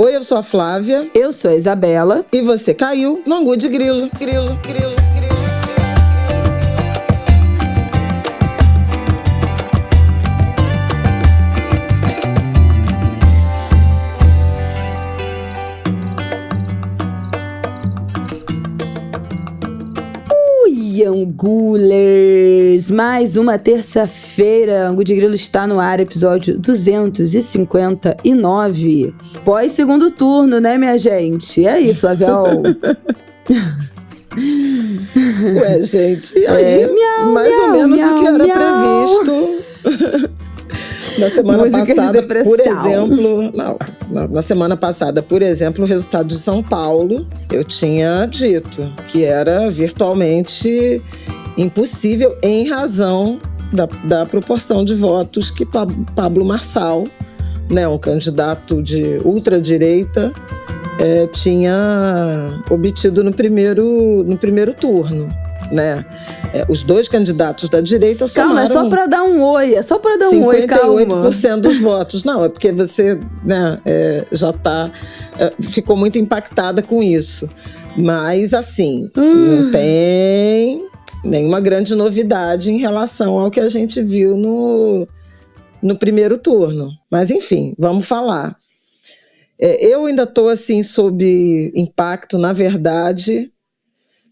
Oi, eu sou a Flávia. Eu sou a Isabela. E você caiu no Angu de Grilo. Grilo, grilo. Angulers, mais uma terça-feira, Angu de Grilo está no ar, episódio 259, pós segundo turno, né, minha gente? E aí, Flaviol? Ué, gente, e aí, mais ou menos o que era previsto. Na semana passada, por exemplo, na semana passada, por exemplo, o resultado de São Paulo, eu tinha dito que era virtualmente impossível em razão da proporção de votos que Pablo Marçal, né, um candidato de ultradireita, tinha obtido no primeiro turno, né? Os dois candidatos da direita somaram... Calma, é só para dar um oi, um oi, calma. 58% dos votos. Não, é porque você, né, ficou muito impactada com isso. Mas, assim, não tem nenhuma grande novidade em relação ao que a gente viu no primeiro turno. Mas, enfim, vamos falar. Eu ainda estou, assim, sob impacto, na verdade,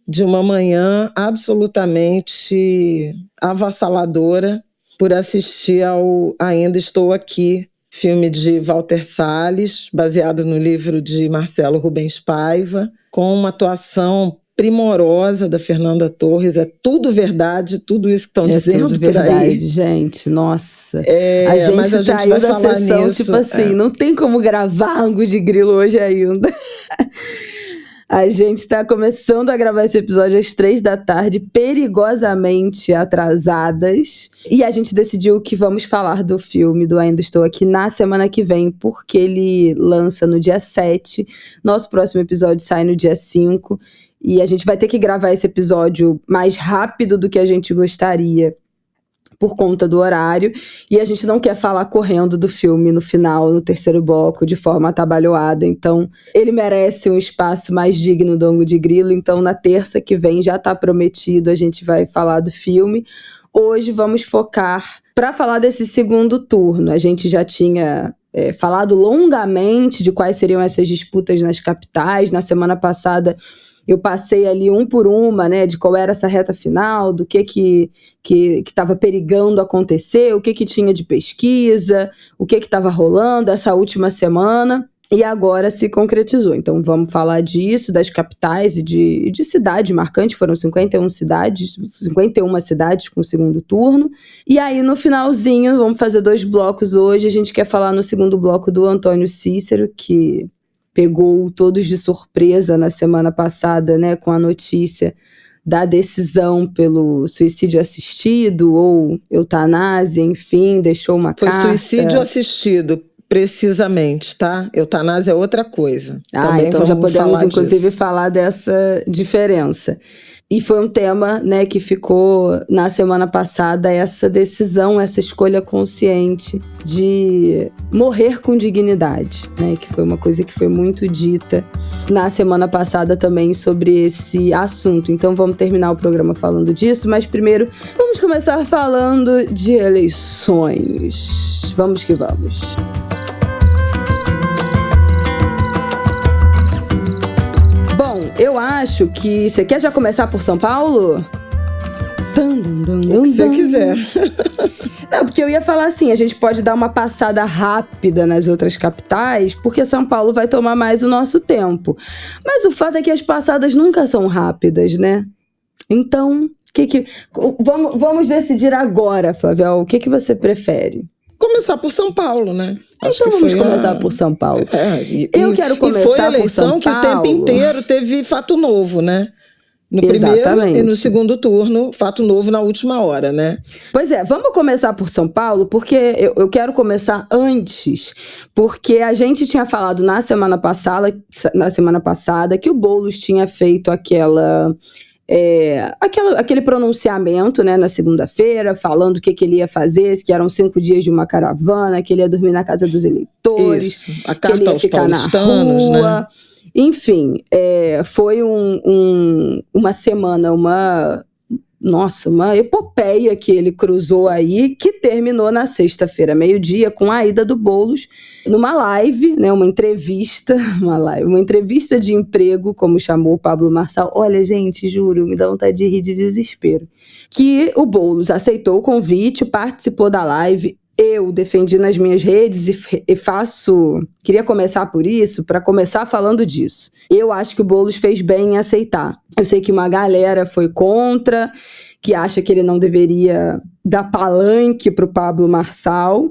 de uma manhã absolutamente avassaladora por assistir ao Ainda Estou Aqui, filme de Walter Salles, baseado no livro de Marcelo Rubens Paiva, com uma atuação primorosa da Fernanda Torres. É tudo verdade, tudo isso que estão dizendo tudo por verdade, aí. Gente, nossa. Mas a gente saiu vai da falar sessão, nisso. tipo assim, não tem como gravar Angu de Grilo hoje ainda. A gente está começando a gravar esse episódio às 3h, perigosamente atrasadas. E a gente decidiu que vamos falar do filme do Ainda Estou Aqui na semana que vem, porque ele lança no dia 7. Nosso próximo episódio sai no dia 5. E a gente vai ter que gravar esse episódio mais rápido do que a gente gostaria, por conta do horário, e a gente não quer falar correndo do filme no final, no terceiro bloco, de forma atabalhoada. Então, ele merece um espaço mais digno do Angu de Grilo. Então, na terça que vem, já está prometido, a gente vai falar do filme. Hoje vamos focar para falar desse segundo turno. A gente já tinha falado longamente de quais seriam essas disputas nas capitais. Na semana passada, eu passei ali um por uma, né, de qual era essa reta final, do que estava perigando acontecer, o que tinha de pesquisa, o que estava rolando essa última semana, e agora se concretizou. Então vamos falar disso, das capitais e de cidade marcante. Foram 51 cidades com o segundo turno. E aí no finalzinho, vamos fazer 2 blocos hoje. A gente quer falar no segundo bloco do Antônio Cícero, que pegou todos de surpresa na semana passada, né, com a notícia da decisão pelo suicídio assistido ou eutanásia, enfim, deixou uma carta. Foi suicídio assistido, precisamente, tá? Eutanásia é outra coisa. Também então já podemos, inclusive, falar dessa diferença. E foi um tema, né, que ficou na semana passada, essa decisão, essa escolha consciente de morrer com dignidade, né, que foi uma coisa que foi muito dita na semana passada também sobre esse assunto. Então vamos terminar o programa falando disso, mas primeiro vamos começar falando de eleições. Vamos que vamos. Eu acho que... Você quer já começar por São Paulo? O que você quiser. Não, porque eu ia falar assim, a gente pode dar uma passada rápida nas outras capitais, porque São Paulo vai tomar mais o nosso tempo. Mas o fato é que as passadas nunca são rápidas, né? Então, vamos decidir agora, Flávia, o que você prefere? Começar por São Paulo, né? Então vamos começar por São Paulo. Eu quero começar por São Paulo. E foi a eleição que o tempo inteiro teve fato novo, né? No primeiro e no segundo turno, fato novo na última hora, né? Pois é, vamos começar por São Paulo, porque eu quero começar antes, porque a gente tinha falado na semana passada que o Boulos tinha feito aquela aquele pronunciamento, né, na segunda-feira, falando o que ele ia fazer, que eram 5 dias de uma caravana, que ele ia dormir na casa dos eleitores, a carta que ele ia aos ficar na rua. Né? Enfim, foi uma semana, uma epopeia que ele cruzou aí, que terminou na sexta-feira, meio-dia, com a ida do Boulos numa live, né, uma entrevista de emprego, como chamou o Pablo Marçal. Olha, gente, juro, me dá vontade de rir de desespero. Que o Boulos aceitou o convite, participou da live. Eu defendi nas minhas redes queria começar por isso, para começar falando disso. Eu acho que o Boulos fez bem em aceitar. Eu sei que uma galera foi contra, que acha que ele não deveria dar palanque para o Pablo Marçal.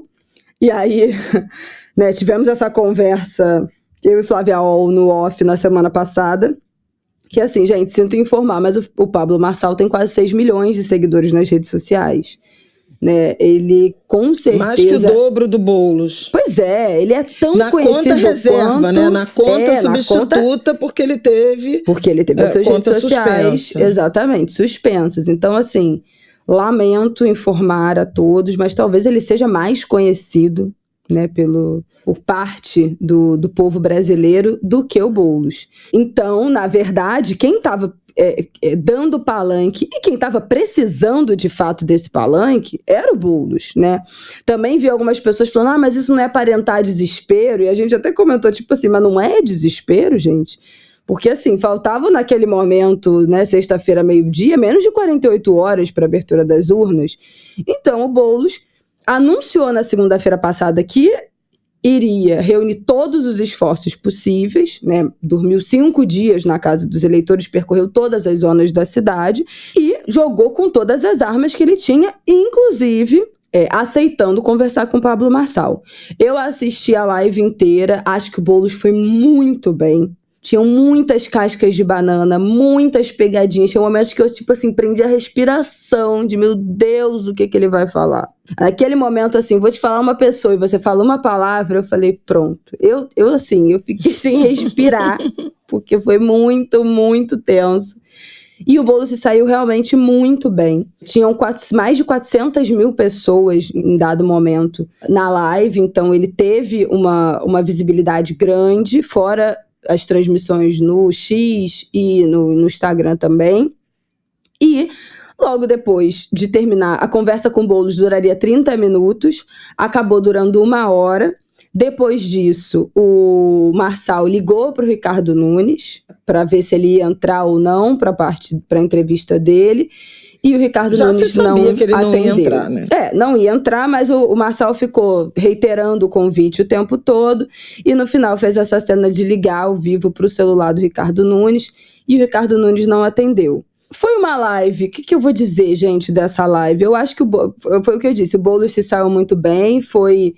E aí, né, tivemos essa conversa, eu e Flávia Ol no off na semana passada, que assim, gente, sinto informar, mas o Pablo Marçal tem quase 6 milhões de seguidores nas redes sociais. Né, ele com certeza... Mais que o dobro do Boulos. Pois é, ele é tão conhecido conta reserva, quanto... né? Na conta substituta, porque ele teve as suas redes sociais, suspensa. Exatamente, suspensas. Então, assim, lamento informar a todos, mas talvez ele seja mais conhecido, né, por parte do povo brasileiro do que o Boulos. Então, na verdade, quem estava dando palanque e quem estava precisando de fato desse palanque era o Boulos, né? Também vi algumas pessoas falando, mas isso não é aparentar desespero, e a gente até comentou, tipo assim, mas não é desespero, gente? Porque assim, faltavam naquele momento, né, sexta-feira, meio-dia, menos de 48 horas para a abertura das urnas. Então o Boulos anunciou na segunda-feira passada que iria reunir todos os esforços possíveis, né? Dormiu 5 dias na casa dos eleitores, percorreu todas as zonas da cidade e jogou com todas as armas que ele tinha, inclusive aceitando conversar com o Pablo Marçal. Eu assisti a live inteira, acho que o Boulos foi muito bem. Tinham muitas cascas de banana, muitas pegadinhas. Tinha momentos que eu, tipo assim, prendi a respiração de, meu Deus, o que ele vai falar? Naquele momento, assim, vou te falar uma pessoa e você fala uma palavra, eu falei, pronto. Eu fiquei sem respirar, porque foi muito, muito tenso. E o Boulos saiu realmente muito bem. Tinham mais de 400 mil pessoas em dado momento na live, então ele teve uma visibilidade grande, fora as transmissões no X e no Instagram também. E logo depois de terminar, a conversa com o Boulos duraria 30 minutos, acabou durando 1 hora. Depois disso, o Marçal ligou para o Ricardo Nunes para ver se ele ia entrar ou não para a entrevista dele. E o Ricardo Nunes não atendeu. Que ele não ia entrar, né? Não ia entrar, mas o Marçal ficou reiterando o convite o tempo todo. E no final fez essa cena de ligar ao vivo para o celular do Ricardo Nunes. E o Ricardo Nunes não atendeu. Foi uma live, o que eu vou dizer, gente, dessa live? Eu acho que foi o que eu disse, o Boulos se saiu muito bem, foi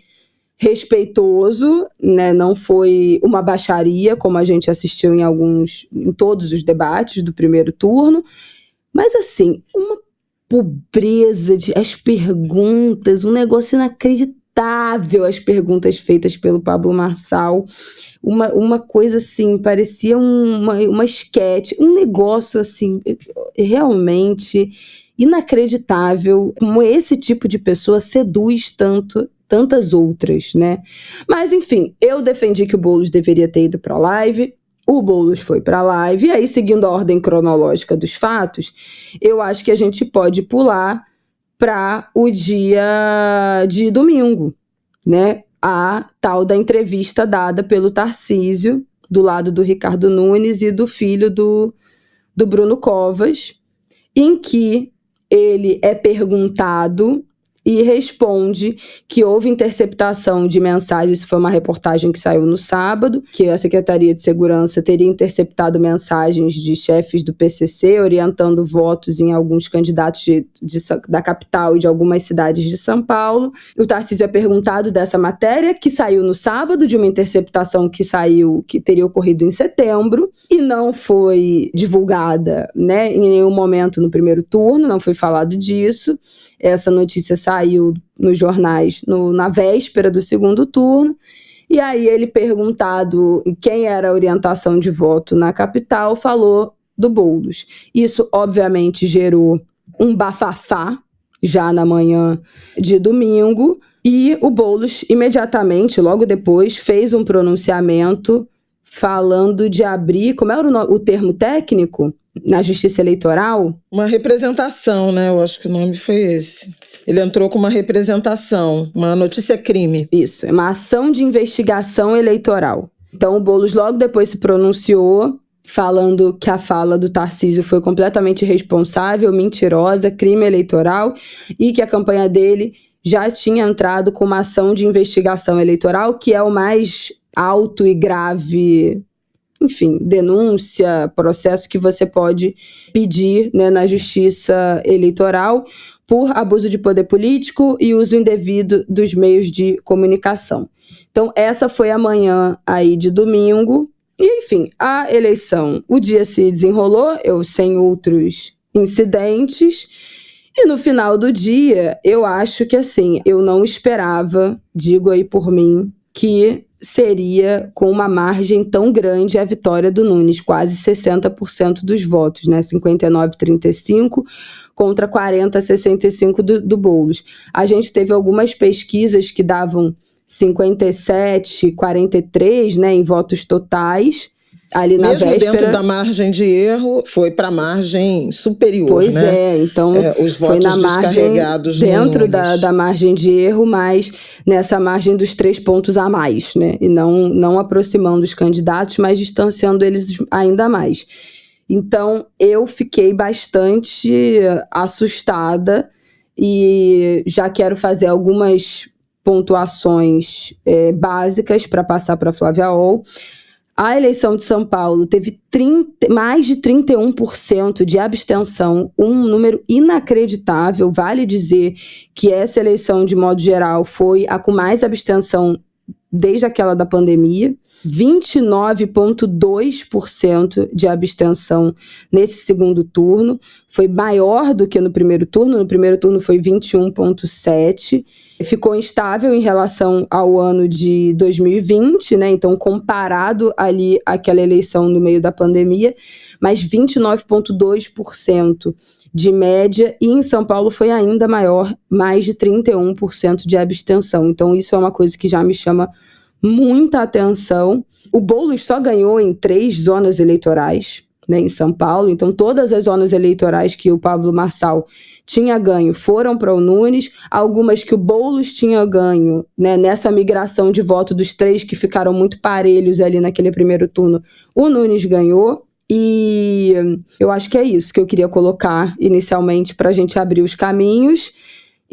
respeitoso, né? Não foi uma baixaria, como a gente assistiu em todos os debates do primeiro turno. Mas assim, uma pobreza as perguntas, um negócio inacreditável, as perguntas feitas pelo Pablo Marçal, uma coisa assim, parecia uma esquete, um negócio assim, realmente inacreditável, como esse tipo de pessoa seduz tantas outras, né? Mas enfim, eu defendi que o Boulos deveria ter ido para a live. O Boulos foi para a live, e aí, seguindo a ordem cronológica dos fatos, eu acho que a gente pode pular para o dia de domingo, né? A tal da entrevista dada pelo Tarcísio, do lado do Ricardo Nunes e do filho do Bruno Covas, em que ele é perguntado e responde que houve interceptação de mensagens. Isso foi uma reportagem que saiu no sábado, que a Secretaria de Segurança teria interceptado mensagens de chefes do PCC orientando votos em alguns candidatos da capital e de algumas cidades de São Paulo. O Tarcísio é perguntado dessa matéria, que saiu no sábado, de uma interceptação que teria ocorrido em setembro, e não foi divulgada, né, em nenhum momento no primeiro turno, não foi falado disso. Essa notícia saiu nos jornais na véspera do segundo turno. E aí ele, perguntado quem era a orientação de voto na capital, falou do Boulos. Isso, obviamente, gerou um bafafá já na manhã de domingo, e o Boulos, imediatamente, logo depois, fez um pronunciamento falando de abrir, como era o termo técnico? Na Justiça Eleitoral? Uma representação, né? Eu acho que o nome foi esse. Ele entrou com uma representação, uma notícia-crime. Isso, é uma ação de investigação eleitoral. Então o Boulos logo depois se pronunciou, falando que a fala do Tarcísio foi completamente irresponsável, mentirosa, crime eleitoral, e que a campanha dele já tinha entrado com uma ação de investigação eleitoral, que é o mais alto e grave, enfim, denúncia, processo que você pode pedir, né, na Justiça Eleitoral por abuso de poder político e uso indevido dos meios de comunicação. Então, essa foi a manhã aí de domingo. E, enfim, a eleição, o dia se desenrolou, sem outros incidentes. E no final do dia, eu acho que, assim, eu não esperava, digo aí por mim, que seria com uma margem tão grande a vitória do Nunes, quase 60% dos votos, né? 59,35 contra 40,65 do Boulos. A gente teve algumas pesquisas que davam 57,43, né, em votos totais, ali na véspera. Mesmo dentro da margem de erro, foi para a margem superior, pois né? Pois é, então os votos foi na margem, dentro da margem de erro, mas nessa margem dos 3 pontos a mais, né? E não aproximando os candidatos, mas distanciando eles ainda mais. Então, eu fiquei bastante assustada e já quero fazer algumas pontuações básicas para passar para a Flávia Oll. A eleição de São Paulo teve mais de 31% de abstenção, um número inacreditável. Vale dizer que essa eleição, de modo geral, foi a com mais abstenção desde aquela da pandemia. 29,2% de abstenção nesse segundo turno. Foi maior do que no primeiro turno. No primeiro turno foi 21,7%. Ficou instável em relação ao ano de 2020, né? Então, comparado ali àquela eleição no meio da pandemia, mas 29,2% de média, e em São Paulo foi ainda maior, mais de 31% de abstenção. Então, isso é uma coisa que já me chama muita atenção. O Boulos só ganhou em 3 zonas eleitorais, né, em São Paulo. Então, todas as zonas eleitorais que o Pablo Marçal tinha ganho foram para o Nunes. Algumas que o Boulos tinha ganho, né, nessa migração de voto dos 3 que ficaram muito parelhos ali naquele primeiro turno, o Nunes ganhou. E eu acho que é isso que eu queria colocar inicialmente para a gente abrir os caminhos.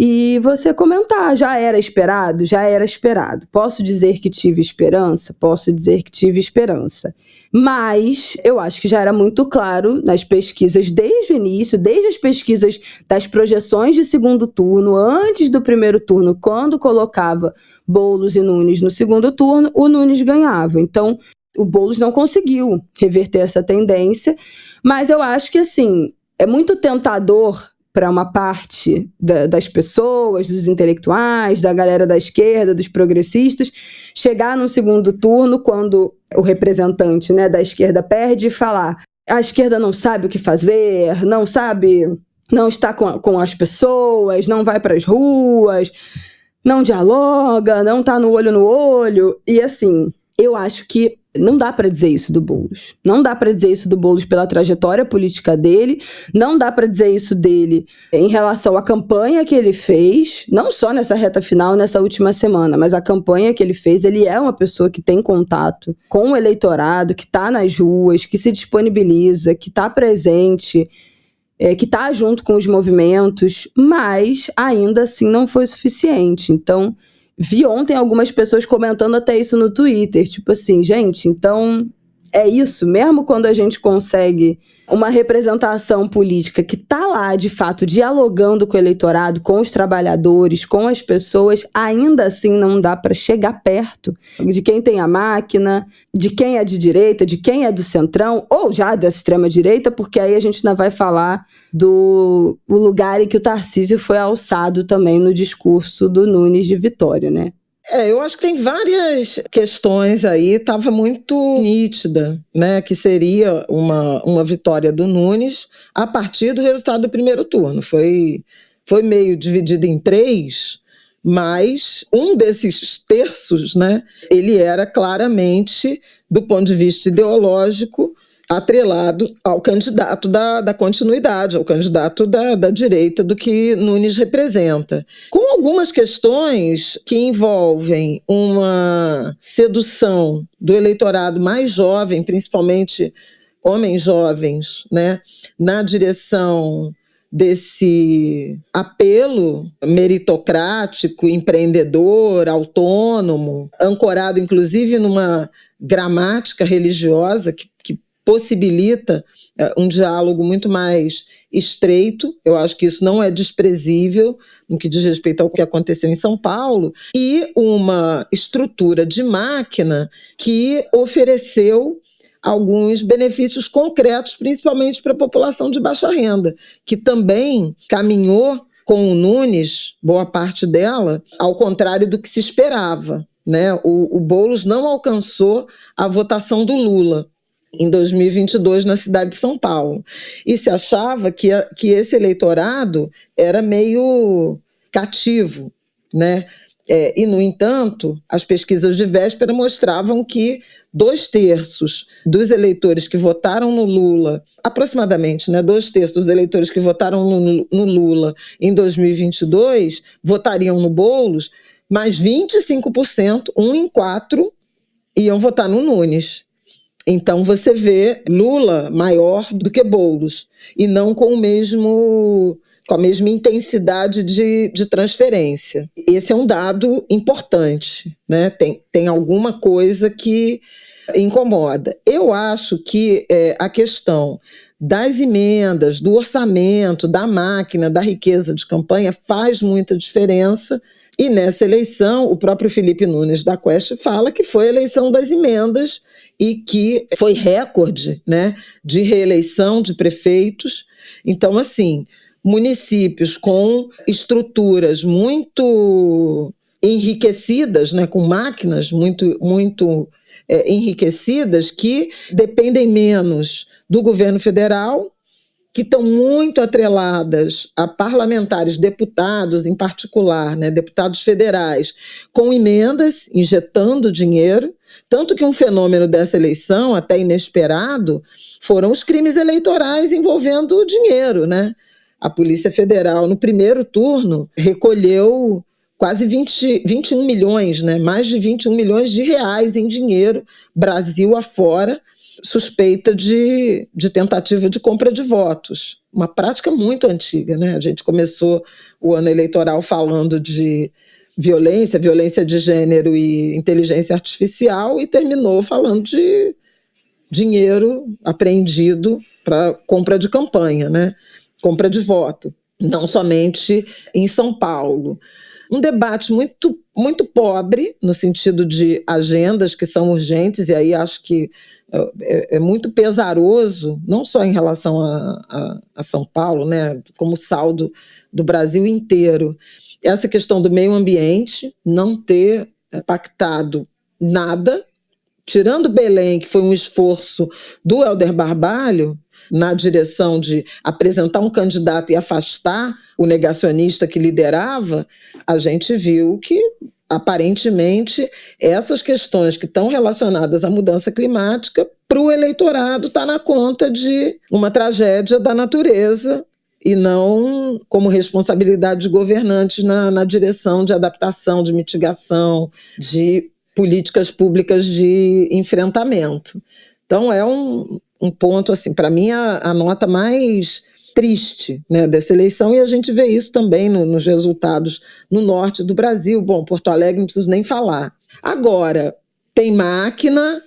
E você comentar, já era esperado? Já era esperado. Posso dizer que tive esperança? Posso dizer que tive esperança. Mas eu acho que já era muito claro nas pesquisas desde o início, desde as pesquisas das projeções de segundo turno, antes do primeiro turno, quando colocava Boulos e Nunes no segundo turno, o Nunes ganhava. Então, o Boulos não conseguiu reverter essa tendência, mas eu acho que, assim, é muito tentador para uma parte das pessoas, dos intelectuais, da galera da esquerda, dos progressistas, chegar no segundo turno, quando o representante, né, da esquerda perde, e falar: a esquerda não sabe o que fazer, não sabe, não está com as pessoas, não vai para as ruas, não dialoga, não está no olho. E assim, eu acho que não dá para dizer isso do Boulos. Não dá para dizer isso do Boulos pela trajetória política dele. Não dá para dizer isso dele em relação à campanha que ele fez, não só nessa reta final, nessa última semana, mas a campanha que ele fez. Ele é uma pessoa que tem contato com o eleitorado, que está nas ruas, que se disponibiliza, que está presente, que está junto com os movimentos, mas ainda assim não foi suficiente. Então, vi ontem algumas pessoas comentando até isso no Twitter, tipo assim, gente, então é isso, mesmo quando a gente consegue uma representação política que está lá, de fato, dialogando com o eleitorado, com os trabalhadores, com as pessoas, ainda assim não dá para chegar perto de quem tem a máquina, de quem é de direita, de quem é do centrão, ou já da extrema-direita, porque aí a gente ainda vai falar do lugar em que o Tarcísio foi alçado também no discurso do Nunes de vitória, né? Eu acho que tem várias questões aí, estava muito nítida, né, que seria uma vitória do Nunes a partir do resultado do primeiro turno. Foi meio dividido em 3, mas um desses terços, né, ele era claramente, do ponto de vista ideológico, atrelado ao candidato da continuidade, ao candidato da direita do que Nunes representa. Com algumas questões que envolvem uma sedução do eleitorado mais jovem, principalmente homens jovens, né, na direção desse apelo meritocrático, empreendedor, autônomo, ancorado inclusive numa gramática religiosa que possibilita um diálogo muito mais estreito. Eu acho que isso não é desprezível no que diz respeito ao que aconteceu em São Paulo, e uma estrutura de máquina que ofereceu alguns benefícios concretos, principalmente para a população de baixa renda, que também caminhou com o Nunes, boa parte dela, ao contrário do que se esperava, né? O Boulos não alcançou a votação do Lula em 2022 na cidade de São Paulo. E se achava que esse eleitorado era meio cativo, né? E, no entanto, as pesquisas de véspera mostravam que 2/3 dos eleitores que votaram no Lula, aproximadamente, né, 2/3 dos eleitores que votaram no Lula em 2022 votariam no Boulos, mas 25%, 1 em 4, iam votar no Nunes. Então você vê Lula maior do que Boulos, e não com a mesma intensidade de transferência. Esse é um dado importante, né? Tem alguma coisa que incomoda. Eu acho que a questão das emendas, do orçamento, da máquina, da riqueza de campanha faz muita diferença. E nessa eleição, o próprio Felipe Nunes da Quest fala que foi a eleição das emendas e que foi recorde, né, de reeleição de prefeitos. Então, assim, municípios com estruturas muito enriquecidas, né, com máquinas muito enriquecidas, que dependem menos do governo federal, que estão muito atreladas a parlamentares, deputados em particular, né, deputados federais, com emendas, injetando dinheiro. Tanto que um fenômeno dessa eleição, até inesperado, foram os crimes eleitorais envolvendo o dinheiro, né? A Polícia Federal, no primeiro turno, recolheu quase 21 milhões, né? Mais de 21 milhões de reais em dinheiro, Brasil afora, suspeita de tentativa de compra de votos. Uma prática muito antiga, né? A gente começou o ano eleitoral falando de violência de gênero e inteligência artificial, e terminou falando de dinheiro apreendido para compra de campanha, né? Compra de voto, não somente em São Paulo. Um debate muito, muito pobre, no sentido de agendas que são urgentes, e aí acho que é muito pesaroso, não só em relação a São Paulo, né, como saldo do Brasil inteiro. Essa questão do meio ambiente, não ter pactado nada, tirando Belém, que foi um esforço do Helder Barbalho, na direção de apresentar um candidato e afastar o negacionista que liderava, a gente viu que, aparentemente, essas questões que estão relacionadas à mudança climática, para o eleitorado, está na conta de uma tragédia da natureza e não como responsabilidade de governantes na direção de adaptação, de mitigação, de políticas públicas de enfrentamento. Então, é um ponto, assim, para mim, a nota mais triste, né, dessa eleição, e a gente vê isso também nos resultados no norte do Brasil. Bom, Porto Alegre não preciso nem falar. Agora, tem máquina,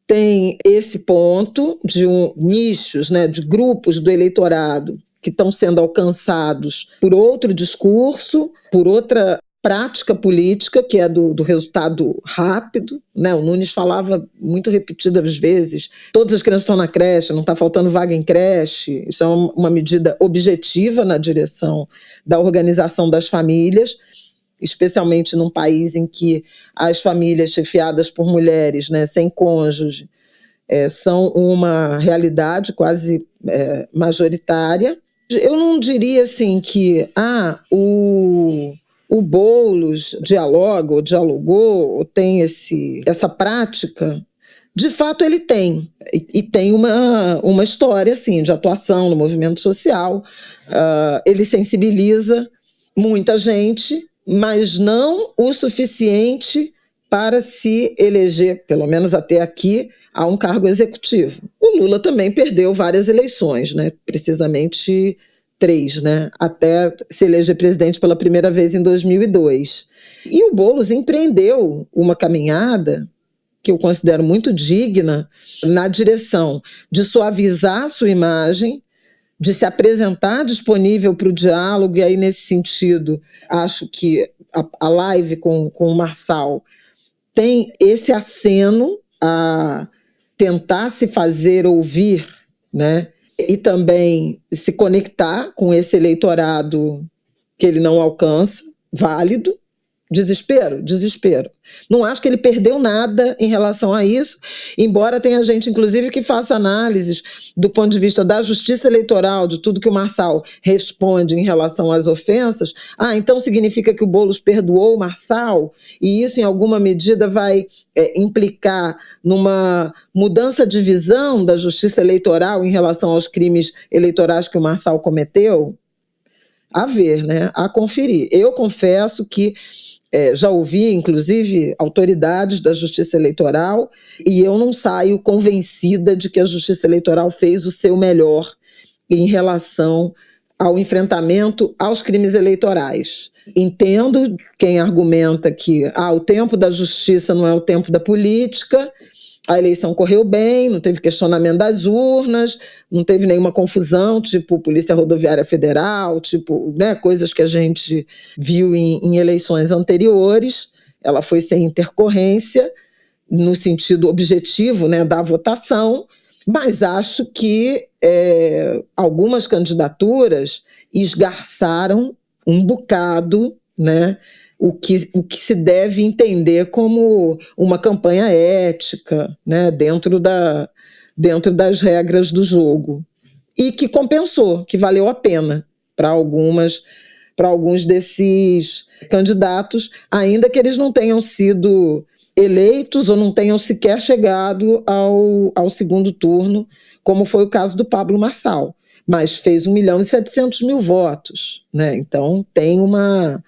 tem esse ponto de nichos, né, de grupos do eleitorado que estão sendo alcançados por outro discurso, por outra prática política, que é do resultado rápido, né? O Nunes falava muito repetidas vezes, todas as crianças estão na creche, não está faltando vaga em creche. Isso é uma medida objetiva na direção da organização das famílias. especialmente num país em que as famílias chefiadas por mulheres, né, sem cônjuge, são uma realidade quase majoritária. Eu não diria assim que o Boulos dialogou, ou tem essa prática. De fato, ele tem. E tem uma história assim, de atuação no movimento social. Ele sensibiliza muita gente, mas não o suficiente para se eleger, pelo menos até aqui, a um cargo executivo. O Lula também perdeu várias eleições, né? Precisamente 3, né? Até se eleger presidente pela primeira vez em 2002. E o Boulos empreendeu uma caminhada que eu considero muito digna na direção de suavizar a sua imagem, de se apresentar disponível para o diálogo, e aí, nesse sentido, acho que a live com o Marçal tem esse aceno a tentar se fazer ouvir, né? E também se conectar com esse eleitorado que ele não alcança, válido. Desespero. Não acho que ele perdeu nada em relação a isso, embora tenha gente, inclusive, que faça análises do ponto de vista da justiça eleitoral, de tudo que o Marçal responde em relação às ofensas. Então significa que o Boulos perdoou o Marçal, e isso, em alguma medida, vai implicar numa mudança de visão da justiça eleitoral em relação aos crimes eleitorais que o Marçal cometeu? A ver, né? A conferir. Eu confesso que já ouvi, inclusive, autoridades da Justiça Eleitoral, e eu não saio convencida de que a Justiça Eleitoral fez o seu melhor em relação ao enfrentamento aos crimes eleitorais. Entendo quem argumenta que o tempo da justiça não é o tempo da política. A eleição correu bem, não teve questionamento das urnas, não teve nenhuma confusão, tipo Polícia Rodoviária Federal, tipo, né, coisas que a gente viu em eleições anteriores. Ela foi sem intercorrência, no sentido objetivo, né, da votação, mas acho que algumas candidaturas esgarçaram um bocado, né, o que se deve entender como uma campanha ética, né, dentro das regras do jogo. E que compensou, que valeu a pena para alguns desses candidatos, ainda que eles não tenham sido eleitos ou não tenham sequer chegado ao segundo turno, como foi o caso do Pablo Marçal. Mas fez 1.700.000 votos, né? Então tem uma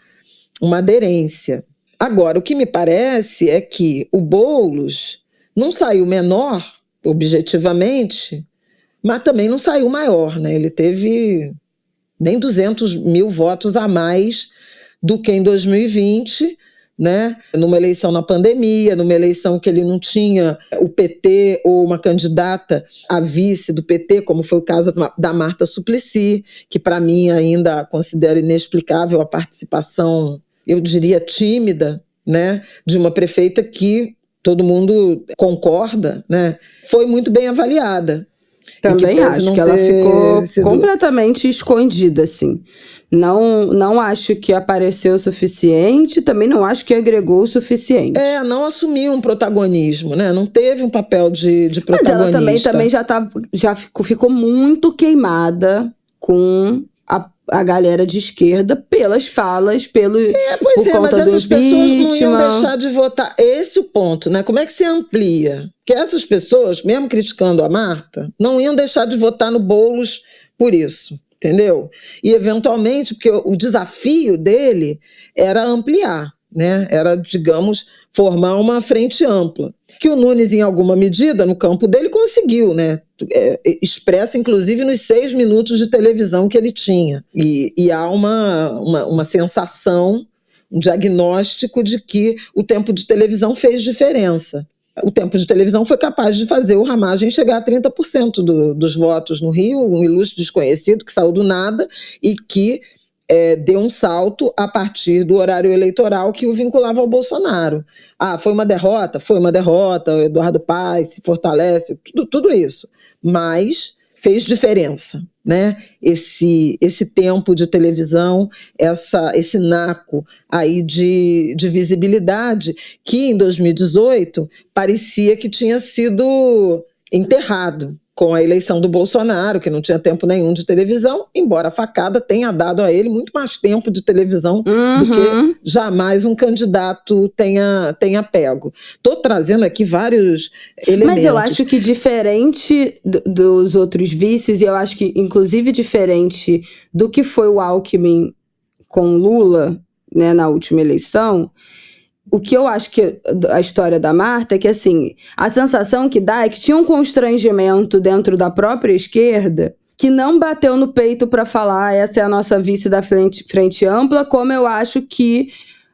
aderência. Agora, o que me parece é que o Boulos não saiu menor, objetivamente, mas também não saiu maior, né? Ele teve nem 200.000 votos a mais do que em 2020, né? Numa eleição na pandemia, numa eleição que ele não tinha o PT ou uma candidata a vice do PT, como foi o caso da Marta Suplicy, que para mim ainda considero inexplicável a participação, eu diria tímida, né, de uma prefeita que todo mundo concorda, né, foi muito bem avaliada. Também acho que ela ficou completamente escondida, assim. Não acho que apareceu o suficiente, também não acho que agregou o suficiente. Não assumiu um protagonismo, né? Não teve um papel de protagonista. Mas ela também já ficou muito queimada com a galera de esquerda pelas falas, por conta mas essas pessoas não iam deixar de votar. Esse é o ponto, né? Como é que se amplia? Que essas pessoas, mesmo criticando a Marta, não iam deixar de votar no Boulos por isso, entendeu? E, eventualmente, porque o desafio dele era ampliar, né? Era, digamos, formar uma frente ampla. Que o Nunes, em alguma medida, no campo dele, conseguiu, né? Expressa, inclusive, nos 6 minutos de televisão que ele tinha. E há uma sensação, um diagnóstico de que o tempo de televisão fez diferença. O tempo de televisão foi capaz de fazer o Ramagem chegar a 30% dos votos no Rio, um ilustre desconhecido que saiu do nada e que deu um salto a partir do horário eleitoral que o vinculava ao Bolsonaro. Foi uma derrota? Foi uma derrota, o Eduardo Paes se fortalece, tudo isso. Mas fez diferença, né? Esse tempo de televisão, esse naco aí de visibilidade, que em 2018 parecia que tinha sido enterrado com a eleição do Bolsonaro, que não tinha tempo nenhum de televisão, embora a facada tenha dado a ele muito mais tempo de televisão do que jamais um candidato tenha pego. Estou trazendo aqui vários elementos. Mas eu acho que diferente dos outros vices, e eu acho que inclusive diferente do que foi o Alckmin com Lula, né, na última eleição, o que eu acho que a história da Marta é que, assim, a sensação que dá é que tinha um constrangimento dentro da própria esquerda que não bateu no peito para falar essa é a nossa vice da frente ampla, como eu acho que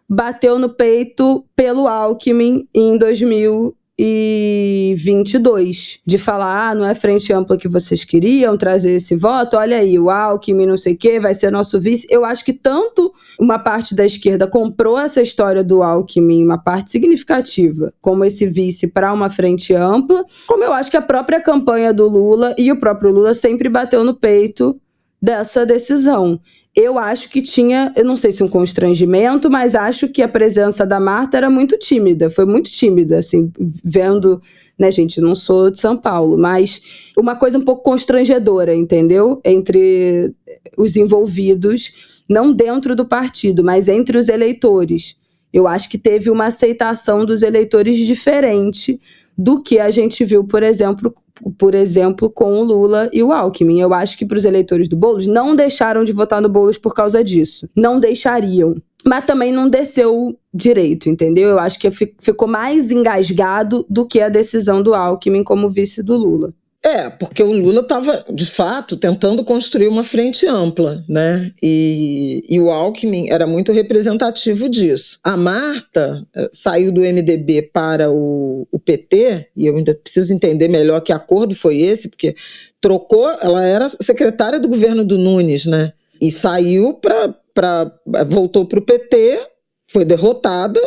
bateu no peito pelo Alckmin em 2022. De falar, não é frente ampla que vocês queriam trazer esse voto, olha aí, o Alckmin não sei o que, vai ser nosso vice. Eu acho que tanto uma parte da esquerda comprou essa história do Alckmin, uma parte significativa, como esse vice para uma frente ampla, como eu acho que a própria campanha do Lula e o próprio Lula sempre bateu no peito dessa decisão. Eu acho que tinha, eu não sei se um constrangimento, mas acho que a presença da Marta era muito tímida, foi muito tímida, assim, vendo, né, gente, não sou de São Paulo, mas uma coisa um pouco constrangedora, entendeu? Entre os envolvidos, não dentro do partido, mas entre os eleitores. Eu acho que teve uma aceitação dos eleitores diferente do que a gente viu, por exemplo, com o Lula e o Alckmin. Eu acho que para os eleitores do Boulos não deixaram de votar no Boulos por causa disso. Não deixariam. Mas também não desceu direito, entendeu? Eu acho que ficou mais engasgado do que a decisão do Alckmin como vice do Lula. Porque o Lula estava, de fato, tentando construir uma frente ampla, né? E o Alckmin era muito representativo disso. A Marta saiu do MDB para o PT, e eu ainda preciso entender melhor que acordo foi esse, porque trocou, ela era secretária do governo do Nunes, né? E saiu voltou para o PT, foi derrotada.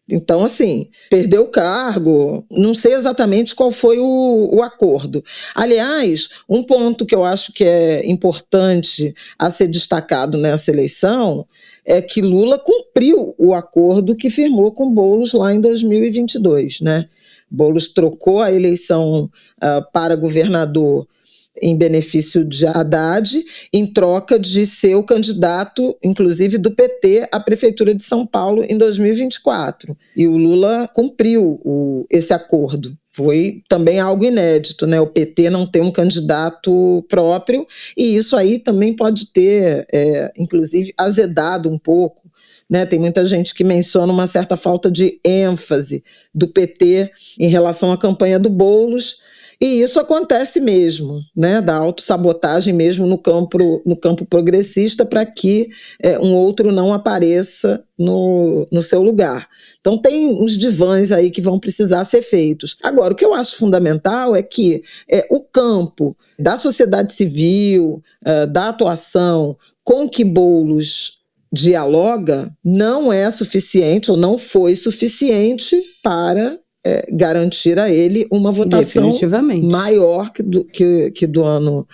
Então, assim, perdeu o cargo, não sei exatamente qual foi o acordo. Aliás, um ponto que eu acho que é importante a ser destacado nessa eleição é que Lula cumpriu o acordo que firmou com Boulos lá em 2022, né? Boulos trocou a eleição para governador em benefício de Haddad, em troca de ser o candidato, inclusive do PT, à Prefeitura de São Paulo em 2024. E o Lula cumpriu esse acordo. Foi também algo inédito, né? O PT não ter um candidato próprio, e isso aí também pode ter, inclusive, azedado um pouco, né? Tem muita gente que menciona uma certa falta de ênfase do PT em relação à campanha do Boulos. E isso acontece mesmo, né, da autossabotagem mesmo no campo progressista para que um outro não apareça no seu lugar. Então tem uns divãs aí que vão precisar ser feitos. Agora, o que eu acho fundamental é que o campo da sociedade civil, da atuação com que Boulos dialoga, não é suficiente ou não foi suficiente para garantir a ele uma votação maior que do ano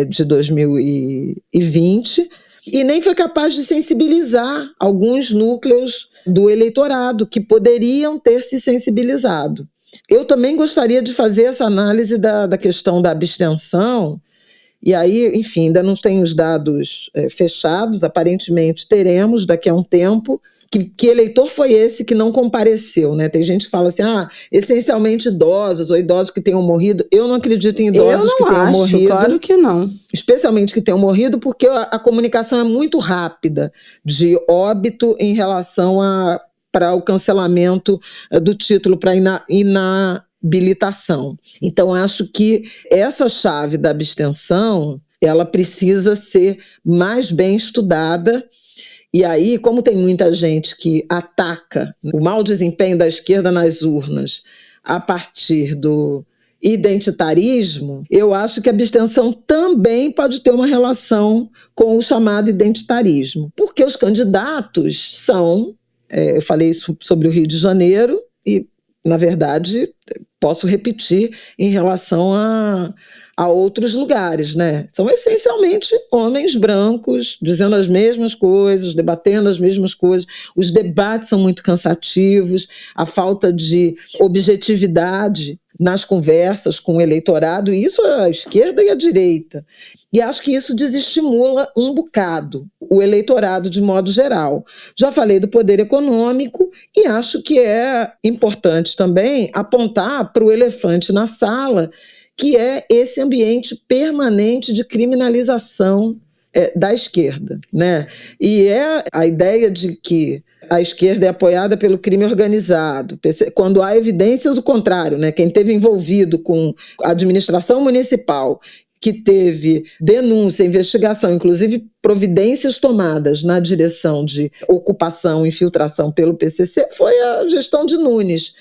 de 2020, e nem foi capaz de sensibilizar alguns núcleos do eleitorado que poderiam ter se sensibilizado. Eu também gostaria de fazer essa análise da questão da abstenção, e aí, enfim, ainda não tem os dados fechados, aparentemente teremos daqui a um tempo. Que eleitor foi esse que não compareceu, né? Tem gente que fala assim, essencialmente idosos ou idosos que tenham morrido. Eu não acredito em idosos que tenham morrido. Claro que não. Especialmente que tenham morrido, porque a comunicação é muito rápida de óbito em relação para o cancelamento do título para inabilitação. Então, acho que essa chave da abstenção, ela precisa ser mais bem estudada. E aí, como tem muita gente que ataca o mau desempenho da esquerda nas urnas a partir do identitarismo, eu acho que a abstenção também pode ter uma relação com o chamado identitarismo. Porque os candidatos são, eu falei isso sobre o Rio de Janeiro e, na verdade, posso repetir em relação a outros lugares, né? São essencialmente homens brancos, dizendo as mesmas coisas, debatendo as mesmas coisas. Os debates são muito cansativos, a falta de objetividade nas conversas com o eleitorado, e isso é a esquerda e a direita. E acho que isso desestimula um bocado o eleitorado de modo geral. Já falei do poder econômico e acho que é importante também apontar para o elefante na sala, que é esse ambiente permanente de criminalização da esquerda, né? E é a ideia de que a esquerda é apoiada pelo crime organizado, quando há evidências o contrário, né? Quem esteve envolvido com a administração municipal, que teve denúncia, investigação, inclusive providências tomadas na direção de ocupação e infiltração pelo PCC, foi a gestão de Nunes.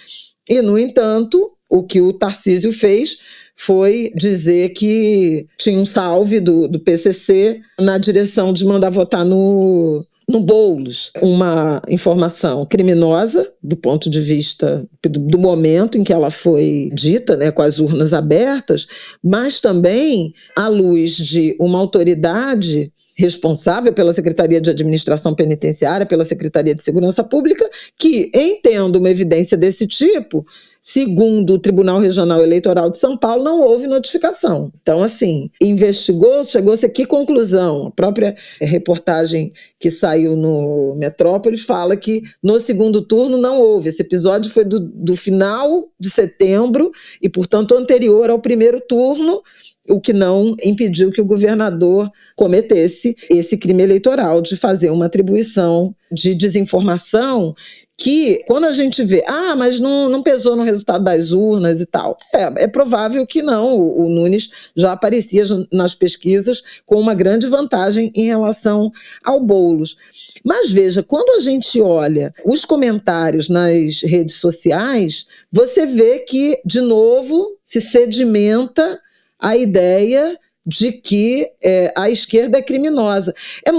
E, no entanto, o que o Tarcísio fez foi dizer que tinha um salve do PCC na direção de mandar votar no Boulos, uma informação criminosa do ponto de vista do momento em que ela foi dita, né, com as urnas abertas, mas também à luz de uma autoridade responsável pela Secretaria de Administração Penitenciária, pela Secretaria de Segurança Pública, que, entendo uma evidência desse tipo, segundo o Tribunal Regional Eleitoral de São Paulo, não houve notificação. Então, assim, investigou, chegou-se a que conclusão? A própria reportagem que saiu no Metrópolis fala que no segundo turno não houve. Esse episódio foi do final de setembro e, portanto, anterior ao primeiro turno, o que não impediu que o governador cometesse esse crime eleitoral de fazer uma atribuição de desinformação que, quando a gente vê, mas não pesou no resultado das urnas e tal, é provável que não. O Nunes já aparecia nas pesquisas com uma grande vantagem em relação ao Boulos. Mas veja, quando a gente olha os comentários nas redes sociais, você vê que, de novo, se sedimenta a ideia de que a esquerda é criminosa. É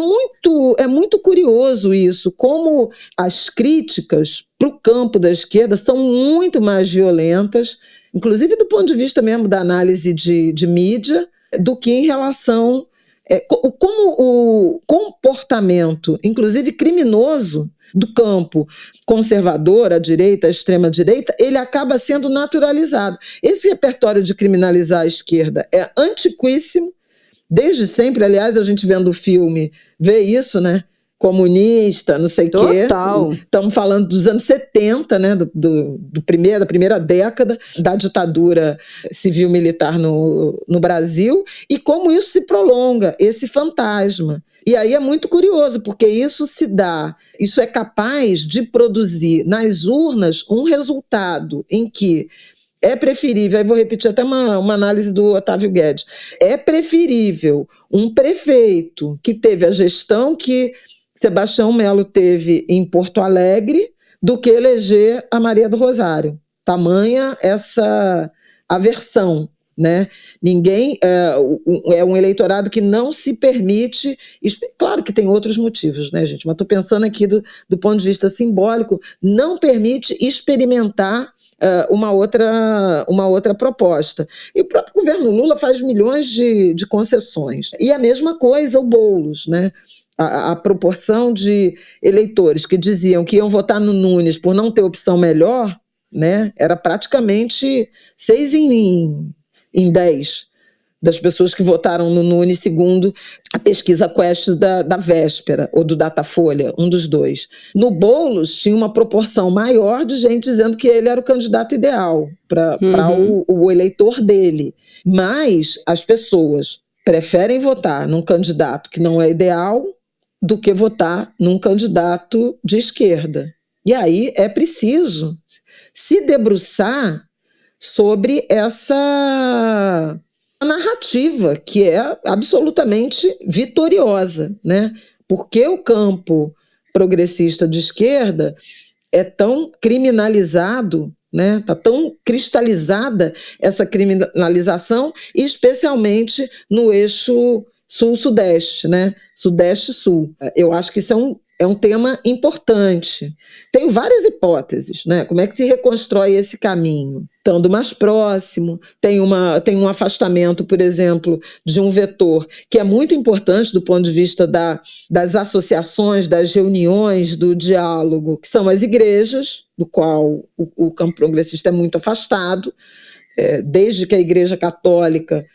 muito curioso isso, como as críticas para o campo da esquerda são muito mais violentas, inclusive do ponto de vista mesmo da análise de mídia, do que em relação como o comportamento, inclusive criminoso, do campo conservador, a direita, a extrema-direita, ele acaba sendo naturalizado. Esse repertório de criminalizar a esquerda é antiquíssimo, desde sempre. Aliás, a gente vendo o filme vê isso, né? Comunista, não sei o quê. Total. Estamos falando dos anos 70, né? Da primeira década da ditadura civil-militar no Brasil, e como isso se prolonga, esse fantasma. E aí é muito curioso, porque isso é capaz de produzir nas urnas um resultado em que é preferível, aí vou repetir até uma análise do Otávio Guedes, é preferível um prefeito que teve a gestão que Sebastião Melo teve em Porto Alegre do que eleger a Maria do Rosário. Tamanha essa aversão, né? Ninguém é um eleitorado que não se permite. Claro que tem outros motivos, né, gente? Mas estou pensando aqui do ponto de vista simbólico, não permite experimentar uma outra proposta. E o próprio governo Lula faz milhões de concessões. E a mesma coisa o Boulos, né? A proporção de eleitores que diziam que iam votar no Nunes por não ter opção melhor, né, era praticamente 6 em 10 das pessoas que votaram no Nunes, segundo a pesquisa Quest da Véspera, ou do Datafolha, um dos dois. No Boulos, tinha uma proporção maior de gente dizendo que ele era o candidato ideal para o eleitor dele. Mas as pessoas preferem votar num candidato que não é ideal do que votar num candidato de esquerda. E aí é preciso se debruçar sobre essa narrativa que é absolutamente vitoriosa, né? Porque o campo progressista de esquerda é tão criminalizado, né? Está tão cristalizada essa criminalização, especialmente no eixo sul-sudeste, né? Sudeste-sul. Eu acho que isso é um tema importante. Tem várias hipóteses, né? Como é que se reconstrói esse caminho? estando mais próximo, tem um afastamento, por exemplo, de um vetor que é muito importante do ponto de vista das associações, das reuniões, do diálogo, que são as igrejas, do qual o campo progressista é muito afastado, desde que a Igreja Católica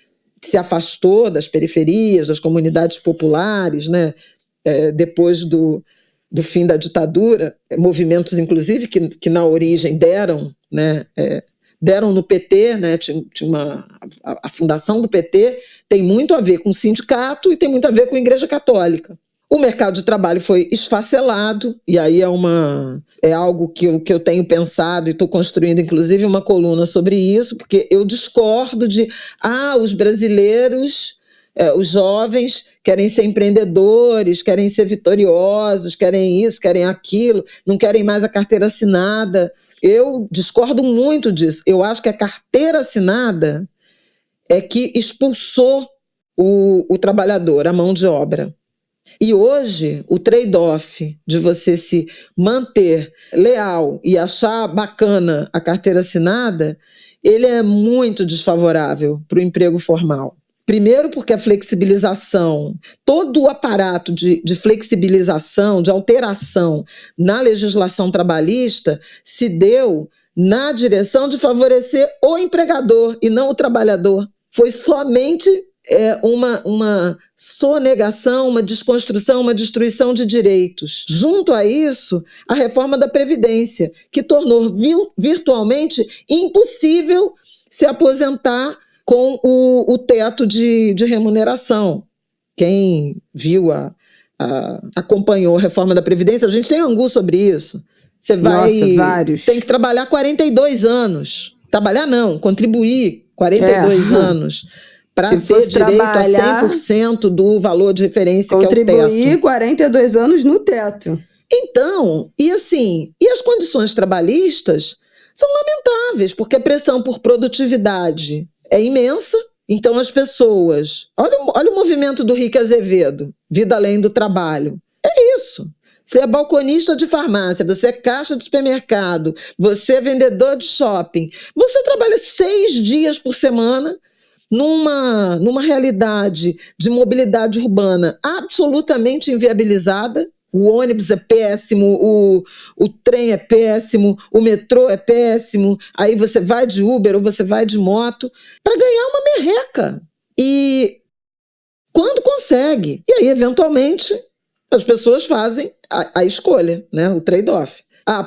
se afastou das periferias, das comunidades populares, né? Depois do fim da ditadura, movimentos, inclusive, que na origem deram, né? Deram no PT, né? A fundação do PT tem muito a ver com o sindicato e tem muito a ver com a Igreja Católica. O mercado de trabalho foi esfacelado, e aí é algo que eu tenho pensado e estou construindo, inclusive, uma coluna sobre isso, porque eu discordo de os brasileiros, os jovens querem ser empreendedores, querem ser vitoriosos, querem isso, querem aquilo, não querem mais a carteira assinada. Eu discordo muito disso. Eu acho que a carteira assinada é que expulsou o trabalhador, a mão de obra. E hoje, o trade-off de você se manter leal e achar bacana a carteira assinada, ele é muito desfavorável para o emprego formal. Primeiro porque a flexibilização, todo o aparato de flexibilização, de alteração na legislação trabalhista se deu na direção de favorecer o empregador e não o trabalhador. Foi somente uma sonegação, uma desconstrução, uma destruição de direitos. Junto a isso, a reforma da Previdência, que tornou virtualmente impossível se aposentar com o teto de remuneração. Quem viu, acompanhou a reforma da Previdência, a gente tem angu sobre isso. Você vários. Tem que trabalhar 42 anos. Trabalhar não, contribuir 42 anos. Para ter direito a 100% do valor de referência, que é o teto. Contribuir 42 anos no teto. Então, e as condições trabalhistas são lamentáveis, porque a pressão por produtividade é imensa. Então as pessoas... Olha o movimento do Rick Azevedo, Vida Além do Trabalho. É isso. Você é balconista de farmácia, você é caixa de supermercado, você é vendedor de shopping. Você trabalha 6 dias por semana numa realidade de mobilidade urbana absolutamente inviabilizada. O ônibus é péssimo, o trem é péssimo, o metrô é péssimo, aí você vai de Uber ou você vai de moto para ganhar uma merreca. E quando consegue, e aí eventualmente as pessoas fazem a escolha, né? O trade-off.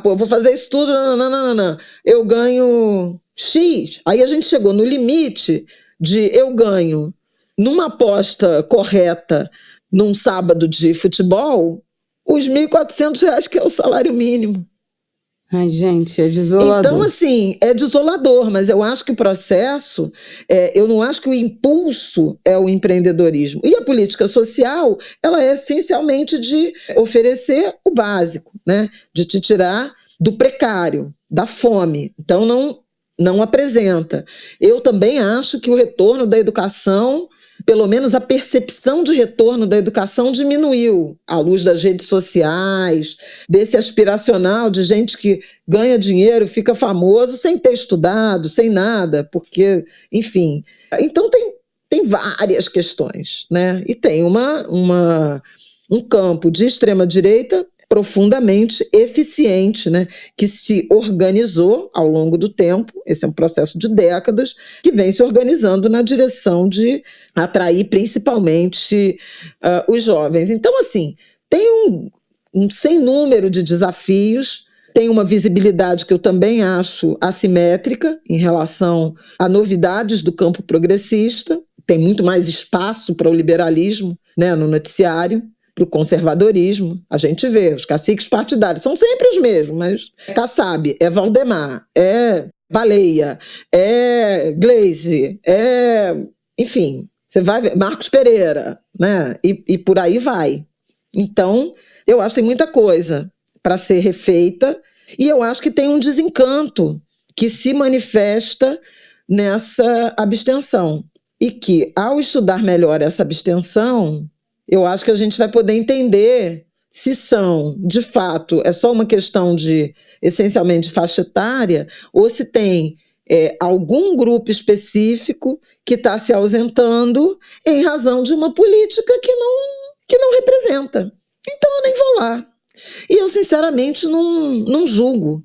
Eu vou fazer isso tudo, não. Eu ganho X. Aí a gente chegou no limite de eu ganho numa aposta correta num sábado de futebol os R$1.400 que é o salário mínimo. Ai, gente, é desolador. Então, assim, é desolador, mas eu acho que o processo, eu não acho que o impulso é o empreendedorismo. E a política social, ela é essencialmente de oferecer o básico, né? De te tirar do precário, da fome. Então, não apresenta. Eu também acho que o retorno da educação, pelo menos a percepção de retorno da educação diminuiu à luz das redes sociais, desse aspiracional de gente que ganha dinheiro, fica famoso sem ter estudado, sem nada, porque, enfim. Então tem várias questões, né? E tem um campo de extrema-direita profundamente eficiente, né, que se organizou ao longo do tempo, esse é um processo de décadas, que vem se organizando na direção de atrair principalmente os jovens. Então, assim, tem um sem número de desafios, tem uma visibilidade que eu também acho assimétrica em relação a novidades do campo progressista, tem muito mais espaço para o liberalismo, né, no noticiário, para o conservadorismo. A gente vê, os caciques partidários são sempre os mesmos, mas é Kassab, é Valdemar, é Baleia, é Gleisi, enfim, você vai ver, Marcos Pereira, né? E por aí vai. Então, eu acho que tem muita coisa para ser refeita e eu acho que tem um desencanto que se manifesta nessa abstenção e que, ao estudar melhor essa abstenção, eu acho que a gente vai poder entender se são, de fato, é só uma questão de, essencialmente, faixa etária, ou se tem algum grupo específico que está se ausentando em razão de uma política que não representa. Então eu nem vou lá. E eu, sinceramente, não julgo.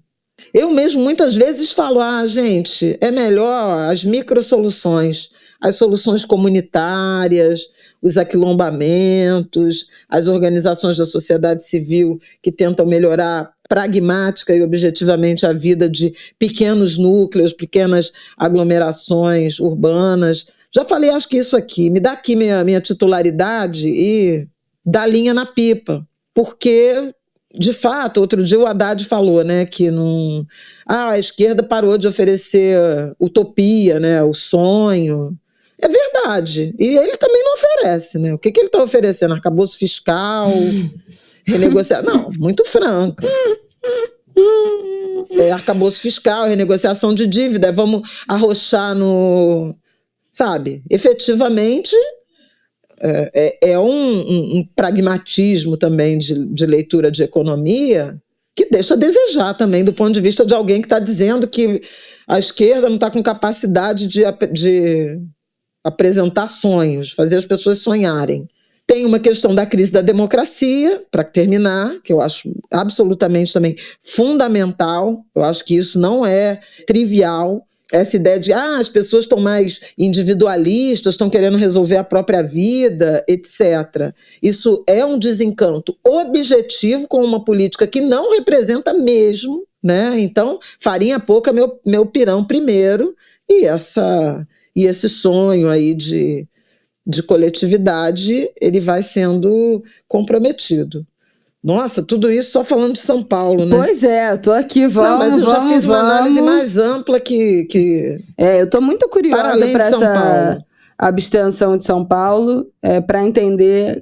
Eu mesmo muitas vezes falo, gente, é melhor as microsoluções, as soluções comunitárias, os aquilombamentos, as organizações da sociedade civil que tentam melhorar pragmática e objetivamente a vida de pequenos núcleos, pequenas aglomerações urbanas. Já falei, acho que isso aqui, me dá aqui minha titularidade e dá linha na pipa, porque... De fato, outro dia o Haddad falou, né, que a esquerda parou de oferecer utopia, né, o sonho. É verdade. E ele também não oferece, né? O que ele está oferecendo? Arcabouço fiscal, renegociar. Não, muito franco. Arcabouço fiscal, renegociação de dívida, vamos arrochar no... Sabe? Efetivamente... É um pragmatismo também de leitura de economia que deixa a desejar também do ponto de vista de alguém que está dizendo que a esquerda não está com capacidade de apresentar sonhos, fazer as pessoas sonharem. Tem uma questão da crise da democracia, para terminar, que eu acho absolutamente também fundamental. Eu acho que isso não é trivial. Essa ideia de as pessoas estão mais individualistas, estão querendo resolver a própria vida, etc. Isso é um desencanto objetivo com uma política que não representa mesmo, né? Então, farinha pouca, meu pirão primeiro, e esse sonho aí de coletividade, ele vai sendo comprometido. Nossa, tudo isso só falando de São Paulo, né? Pois é, eu tô aqui, mas eu já fiz uma análise mais ampla que... eu tô muito curiosa para essa abstenção de São Paulo, para entender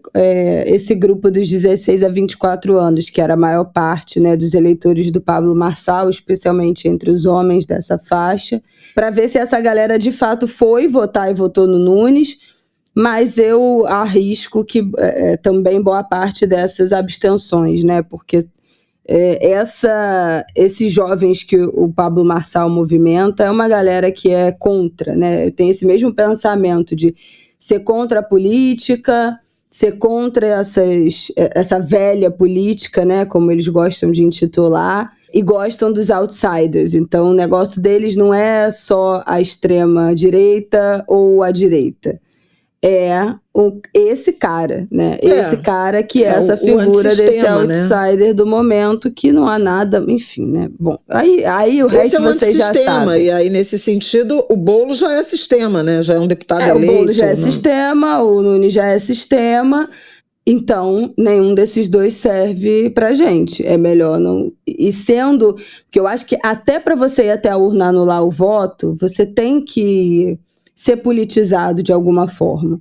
esse grupo dos 16 a 24 anos, que era a maior parte, né, dos eleitores do Pablo Marçal, especialmente entre os homens dessa faixa, para ver se essa galera de fato foi votar e votou no Nunes. Mas eu arrisco que também boa parte dessas abstenções, né? Porque esses jovens que o Pablo Marçal movimenta é uma galera que é contra, né? Tem esse mesmo pensamento de ser contra a política, ser contra essa velha política, né? Como eles gostam de intitular, e gostam dos outsiders. Então o negócio deles não é só a extrema direita ou a direita. Esse cara, né? Esse cara que é essa figura desse outsider, né? Do momento, que não há nada, enfim, né? Bom, aí o resto vocês já sabem. E aí, nesse sentido, o Boulos já é sistema, né? Já é um deputado eleito. O Boulos já é sistema, o Nunes já é sistema. Então, nenhum desses dois serve pra gente. É melhor não... E sendo... Porque eu acho que até pra você ir até a urna anular o voto, você tem que ser politizado de alguma forma,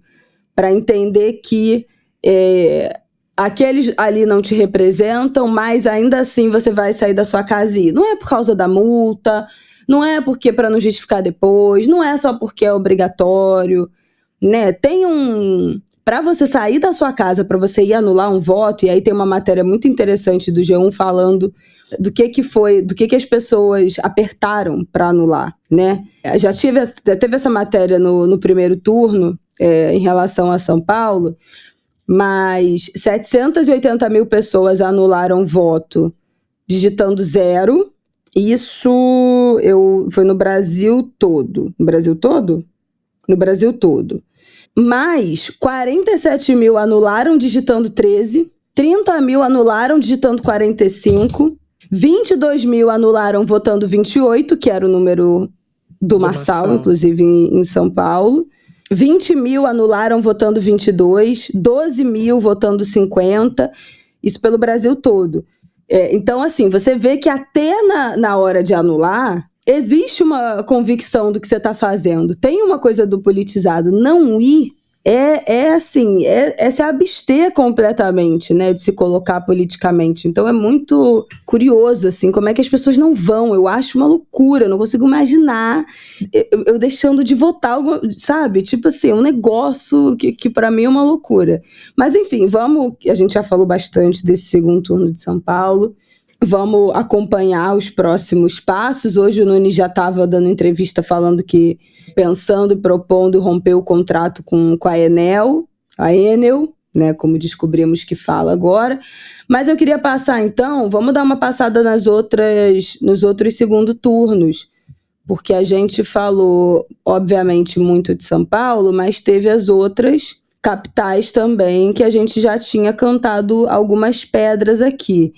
para entender que aqueles ali não te representam, mas ainda assim você vai sair da sua casa e ir. Não é por causa da multa, não é porque para não justificar depois, não é só porque é obrigatório, né? Para você sair da sua casa, para você ir anular um voto, e aí tem uma matéria muito interessante do G1 falando do que as pessoas apertaram para anular, né? Já teve essa matéria no primeiro turno, em relação a São Paulo, mas 780 mil pessoas anularam voto digitando 0. Isso foi no Brasil todo. No Brasil todo? No Brasil todo. Mas 47 mil anularam digitando 13, 30 mil anularam digitando 45, 22 mil anularam votando 28, que era o número do Marçal, inclusive em São Paulo. 20 mil anularam votando 22, 12 mil votando 50, isso pelo Brasil todo. Então, assim, você vê que até na hora de anular, existe uma convicção do que você está fazendo. Tem uma coisa do politizado. Não ir é se abster completamente, né, de se colocar politicamente. Então é muito curioso, assim, como é que as pessoas não vão. Eu acho uma loucura, eu não consigo imaginar eu deixando de votar, sabe? Tipo assim, um negócio que para mim é uma loucura. Mas enfim, a gente já falou bastante desse segundo turno de São Paulo. vamos acompanhar os próximos passos. Hoje o Nunes já estava dando entrevista falando que pensando e propondo romper o contrato com a Enel, né, como descobrimos que fala agora. Mas eu queria passar então, vamos dar uma passada nos outros segundo turnos, porque a gente falou, obviamente, muito de São Paulo, mas teve as outras capitais também, que a gente já tinha cantado algumas pedras aqui.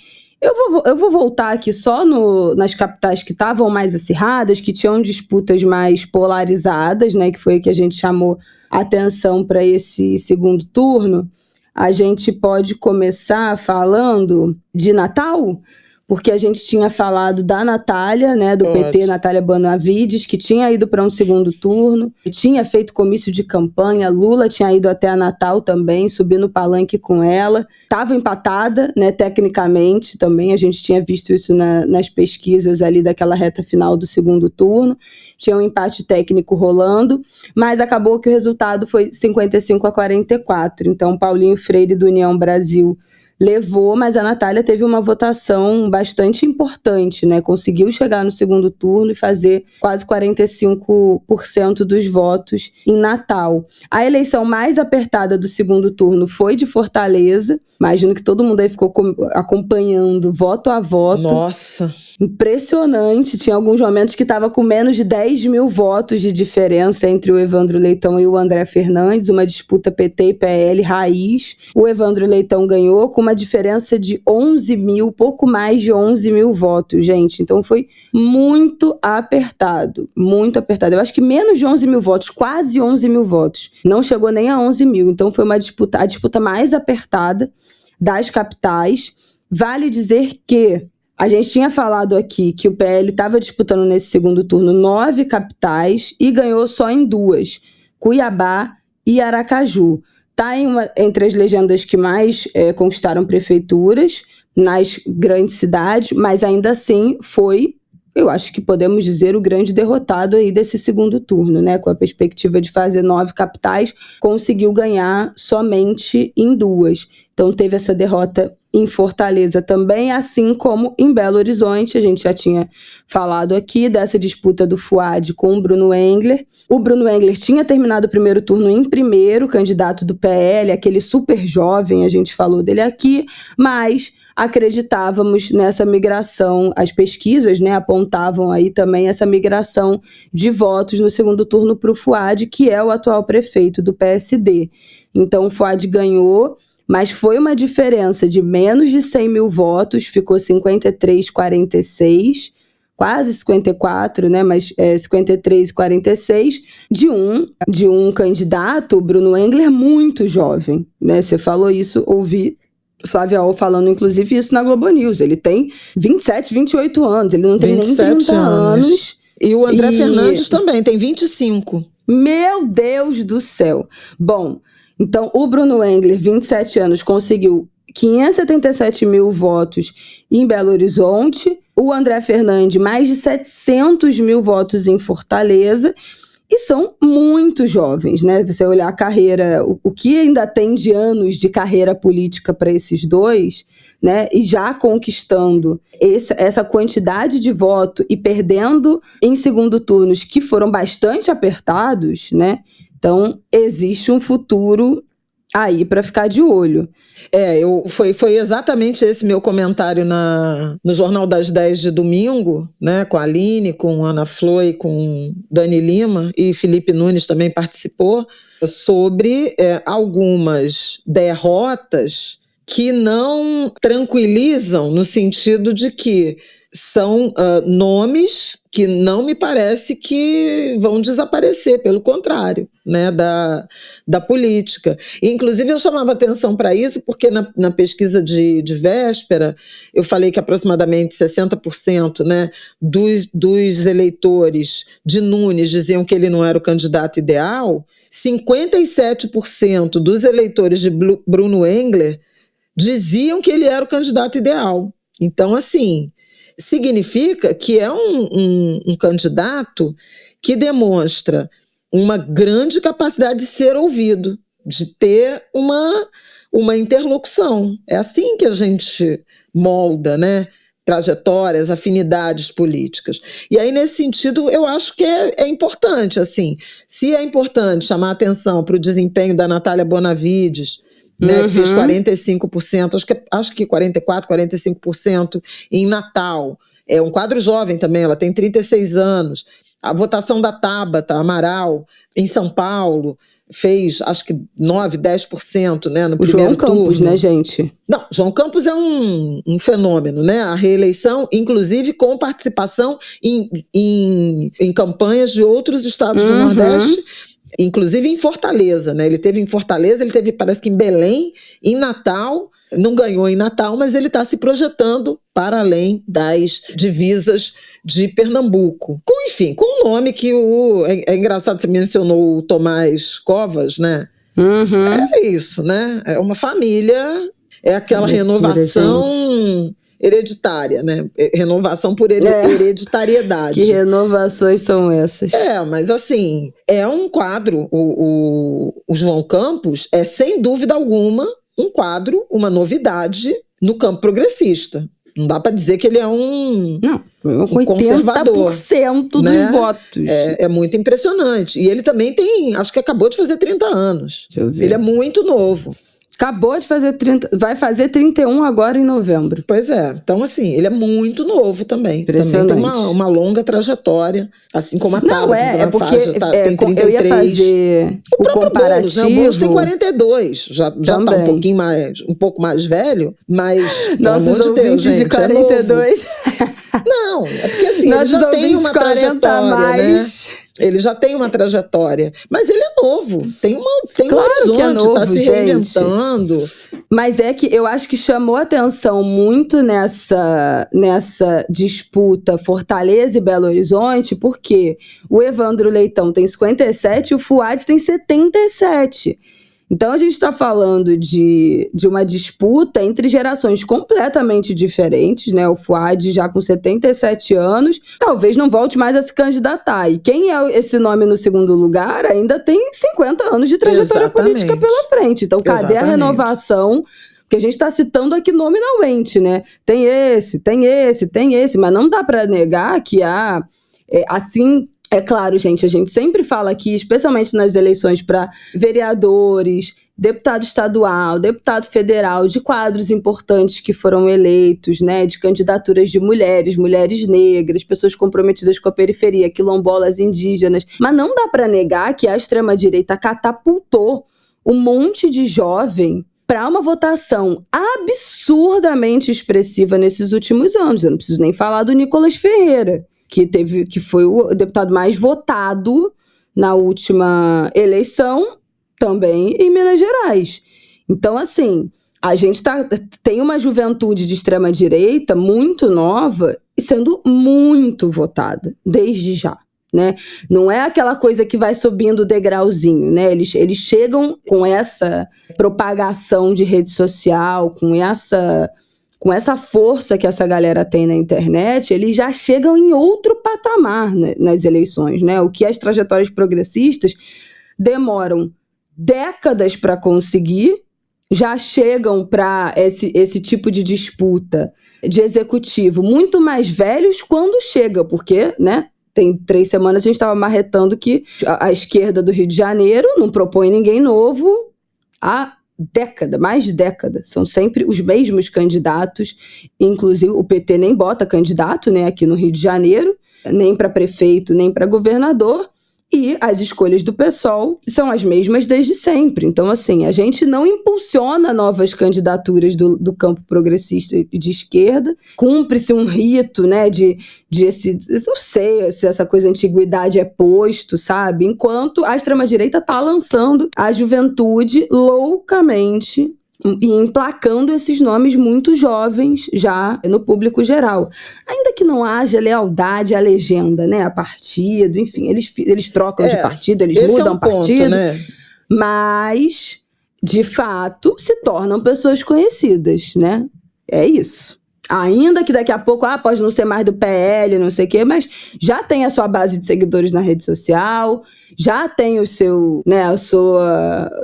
Eu vou voltar aqui só nas capitais que estavam mais acirradas, que tinham disputas mais polarizadas, né, que foi que a gente chamou atenção para esse segundo turno. A gente pode começar falando de Natal, porque a gente tinha falado da Natália, né, do PT, Natália Bonavides, que tinha ido para um segundo turno, tinha feito comício de campanha, Lula tinha ido até a Natal também, subir no palanque com ela, estava empatada, né, tecnicamente também, a gente tinha visto isso nas pesquisas ali daquela reta final do segundo turno, tinha um empate técnico rolando, mas acabou que o resultado foi 55-44, então Paulinho Freire do União Brasil levou, mas a Natália teve uma votação bastante importante, né? Conseguiu chegar no segundo turno e fazer quase 45% dos votos em Natal. A eleição mais apertada do segundo turno foi de Fortaleza. Imagino que todo mundo aí ficou acompanhando voto a voto. Nossa! Impressionante, tinha alguns momentos que estava com menos de 10 mil votos de diferença entre o Evandro Leitão e o André Fernandes, uma disputa PT e PL raiz. O Evandro Leitão ganhou com uma diferença de 11 mil, pouco mais de 11 mil votos, gente. Então foi muito apertado, muito apertado. Eu acho que menos de 11 mil votos, quase 11 mil votos. Não chegou nem a 11 mil, então foi a disputa mais apertada das capitais. Vale dizer que a gente tinha falado aqui que o PL estava disputando nesse segundo turno 9 capitais e ganhou só em 2, Cuiabá e Aracaju. Está entre as legendas que mais conquistaram prefeituras nas grandes cidades, mas ainda assim foi, eu acho que podemos dizer, o grande derrotado aí desse segundo turno, né? Com a perspectiva de fazer 9 capitais, conseguiu ganhar somente em 2. Então teve essa derrota em Fortaleza também, assim como em Belo Horizonte. A gente já tinha falado aqui dessa disputa do Fuad com o Bruno Engler. O Bruno Engler tinha terminado o primeiro turno em primeiro, candidato do PL, aquele super jovem, a gente falou dele aqui, mas acreditávamos nessa migração, as pesquisas, né, apontavam aí também essa migração de votos no segundo turno para o Fuad, que é o atual prefeito do PSD. Então o Fuad ganhou, mas foi uma diferença de menos de 100 mil votos, ficou 53-46, quase 54, né, mas 53-46, de um candidato, Bruno Engler, muito jovem, né, você falou isso, ouvi Flávia O falando inclusive isso na Globo News, ele tem 27, 28 anos, ele não tem nem 30 anos. E o André Fernandes também, tem 25. Meu Deus do céu! Bom, então, o Bruno Engler, 27 anos, conseguiu 577 mil votos em Belo Horizonte. O André Fernandes, mais de 700 mil votos em Fortaleza. E são muito jovens, né? Você olhar a carreira, o que ainda tem de anos de carreira política para esses dois, né? E já conquistando essa quantidade de voto e perdendo em segundo turnos que foram bastante apertados, né? Então, existe um futuro aí para ficar de olho. Foi exatamente esse meu comentário no Jornal das 10 de domingo, né, com a Aline, com Ana Flor e com Dani Lima, e Felipe Nunes também participou, sobre algumas derrotas que não tranquilizam, no sentido de que são nomes que não me parece que vão desaparecer, pelo contrário, né, da política. E, inclusive, eu chamava atenção para isso porque na pesquisa de véspera, eu falei que aproximadamente 60%, né, dos eleitores de Nunes diziam que ele não era o candidato ideal, 57% dos eleitores de Bruno Engler diziam que ele era o candidato ideal. Então, assim, significa que é um candidato que demonstra uma grande capacidade de ser ouvido, de ter uma interlocução. É assim que a gente molda, né, trajetórias, afinidades políticas. E aí, nesse sentido, eu acho que é importante, assim, se é importante chamar atenção para o desempenho da Natália Bonavides, né, que fez 45%, acho que 44%, 45% em Natal. É um quadro jovem também, ela tem 36 anos. A votação da Tabata Amaral, em São Paulo, fez, acho que 9%, 10%, né, no primeiro turno. João Campos, né, gente? Não, João Campos é um fenômeno, né? A reeleição, inclusive com participação em campanhas de outros estados do Nordeste, inclusive em Fortaleza, né? Ele teve em Fortaleza, ele teve, parece que em Belém, em Natal. Não ganhou em Natal, mas ele está se projetando para além das divisas de Pernambuco. Enfim, com o nome que é engraçado, você mencionou o Tomás Covas, né? É isso, né? É uma família, é aquela renovação hereditária, né? Renovação por hereditariedade. Que renovações são essas? Mas assim, é um quadro, o João Campos é sem dúvida alguma um quadro, uma novidade no campo progressista. Não dá para dizer que ele é um conservador. 80% né? dos votos. É muito impressionante. E ele também acho que acabou de fazer 30 anos. Deixa eu ver. Ele é muito novo. Acabou de fazer 30, vai fazer 31 agora em novembro. Pois é, então assim, ele é muito novo também. Também tem uma longa trajetória, assim como a Tabata. É porque tem 33. Eu ia fazer o comparativo. Boulos, né? O Boulos tem 42, já tá um pouco mais velho, mas nossos pelo amor de Deus, gente, de 42. Não, é porque assim, ele já tem uma trajetória, né? Ele já tem uma trajetória, mas ele é novo, tem um horizonte, que é novo, tá se reinventando. Mas é que eu acho que chamou atenção muito nessa disputa Fortaleza e Belo Horizonte, porque o Evandro Leitão tem 57 e o Fuad tem 77. Então a gente está falando de uma disputa entre gerações completamente diferentes, né? O Fuad já com 77 anos, talvez não volte mais a se candidatar. E quem é esse nome no segundo lugar ainda tem 50 anos de trajetória política pela frente. Então cadê a renovação? Porque a gente está citando aqui nominalmente, né? Tem esse, mas não dá para negar que há, assim... É claro, gente, a gente sempre fala aqui, especialmente nas eleições para vereadores, deputado estadual, deputado federal, de quadros importantes que foram eleitos, né, de candidaturas de mulheres negras, pessoas comprometidas com a periferia, quilombolas, indígenas. Mas não dá para negar que a extrema-direita catapultou um monte de jovem para uma votação absurdamente expressiva nesses últimos anos. Eu não preciso nem falar do Nicolas Ferreira, que foi o deputado mais votado na última eleição, também em Minas Gerais. Então, assim, a gente tem uma juventude de extrema-direita muito nova e sendo muito votada, desde já, né? Não é aquela coisa que vai subindo o degrauzinho, né? Eles chegam com essa propagação de rede social, com essa força que essa galera tem na internet, eles já chegam em outro patamar, né, nas eleições, né? O que as trajetórias progressistas demoram décadas para conseguir, já chegam para esse tipo de disputa de executivo muito mais velhos quando chega, porque, né? Tem 3 semanas a gente estava marretando que a esquerda do Rio de Janeiro não propõe ninguém novo mais de década, são sempre os mesmos candidatos, inclusive o PT nem bota candidato, né, aqui no Rio de Janeiro, nem para prefeito, nem para governador, e as escolhas do PSOL são as mesmas desde sempre. Então, assim, a gente não impulsiona novas candidaturas do campo progressista e de esquerda, cumpre-se um rito, né, não sei se essa coisa de antiguidade é posto, sabe? Enquanto a extrema-direita está lançando a juventude loucamente e emplacando esses nomes muito jovens já no público geral. Ainda que não haja lealdade à legenda, né, a partido, enfim, eles trocam de partido, eles mudam partido, ponto, né? Mas, de fato, se tornam pessoas conhecidas, né? É isso. Ainda que daqui a pouco, pode não ser mais do PL, não sei o quê, mas já tem a sua base de seguidores na rede social, já tem o seu, né,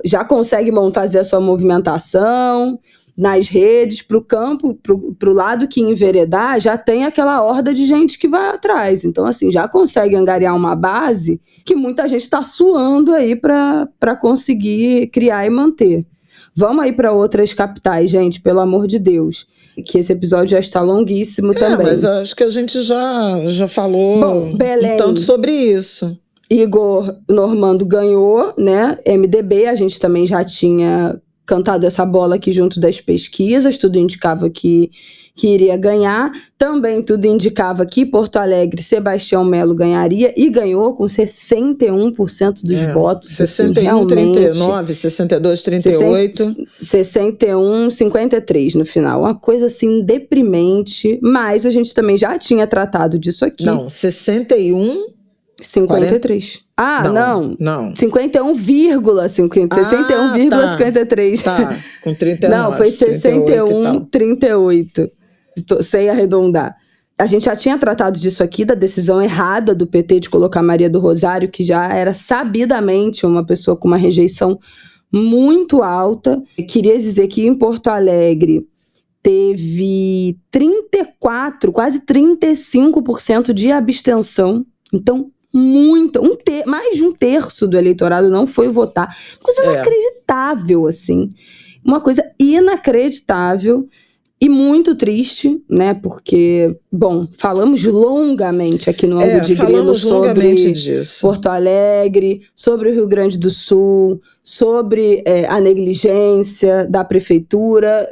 já consegue fazer a sua movimentação, nas redes, para o campo, para o lado que enveredar, já tem aquela horda de gente que vai atrás. Então, assim, já consegue angariar uma base que muita gente está suando aí para conseguir criar e manter. Vamos aí para outras capitais, gente, pelo amor de Deus. Que esse episódio já está longuíssimo também. Mas acho que a gente já falou Belém, um tanto sobre isso. Igor Normando ganhou, né? MDB, a gente também já tinha cantado essa bola aqui junto das pesquisas, tudo indicava que iria ganhar. Também tudo indicava que Porto Alegre, Sebastião Melo ganharia e ganhou com 61% dos votos. 61, 39, 62, 38. 61, 53 no final. Uma coisa assim deprimente, mas a gente também já tinha tratado disso aqui. Não, 61... 53. 40? Ah, não. 61,53. Tá, com 39. Não, foi 61, 38. Sem arredondar. A gente já tinha tratado disso aqui, da decisão errada do PT de colocar Maria do Rosário, que já era sabidamente uma pessoa com uma rejeição muito alta. Eu queria dizer que em Porto Alegre teve 34, quase 35% de abstenção. Então, mais de um terço do eleitorado não foi votar. Coisa inacreditável, assim. Uma coisa inacreditável e muito triste, né? Porque, bom, falamos longamente aqui no Ângulo de Grilo sobre Porto Alegre, sobre o Rio Grande do Sul, sobre a negligência da prefeitura.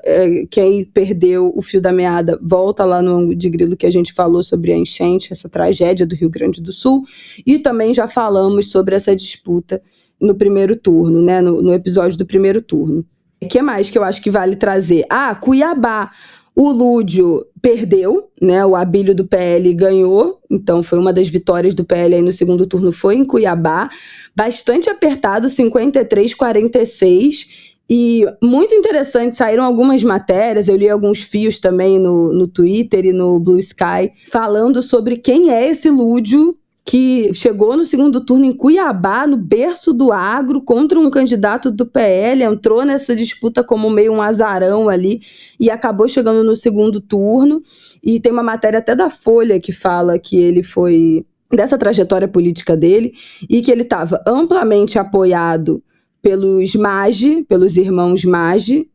Quem perdeu o fio da meada, volta lá no Ângulo de Grilo que a gente falou sobre a enchente, essa tragédia do Rio Grande do Sul. E também já falamos sobre essa disputa no primeiro turno, né? No episódio do primeiro turno. O que mais que eu acho que vale trazer? Cuiabá. O Lúdio perdeu, né? O Abílio do PL ganhou. Então, foi uma das vitórias do PL aí no segundo turno, foi em Cuiabá. Bastante apertado, 53-46. E muito interessante, saíram algumas matérias, eu li alguns fios também no Twitter e no Blue Sky, falando sobre quem é esse Lúdio que chegou no segundo turno em Cuiabá, no berço do agro, contra um candidato do PL, entrou nessa disputa como meio um azarão ali e acabou chegando no segundo turno. E tem uma matéria até da Folha que fala que ele foi dessa trajetória política dele e que ele estava amplamente apoiado pelos Maggi, pelos irmãos Maggi,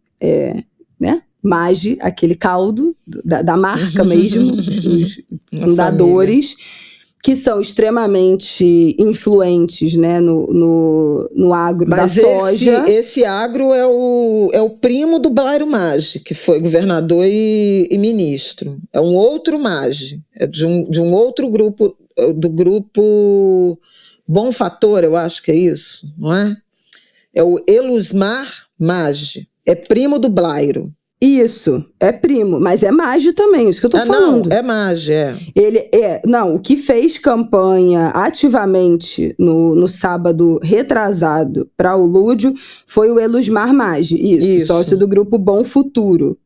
né? Maggi, aquele caldo da marca mesmo, os fundadores, que são extremamente influentes, né, no agro da soja. Esse agro é o primo do Blairo Maggi, que foi governador e ministro. É um outro Maggi, é de um outro grupo, do grupo Bom Fator, eu acho que é isso, não é? É o Elusmar Maggi, é primo do Blairo. Isso, é primo, mas é Maggi também, isso que eu tô falando. Não, é Maggi, o que fez campanha ativamente no sábado retrasado para o Lúdio foi o Elusmar Maggi, isso, sócio do grupo Bom Futuro.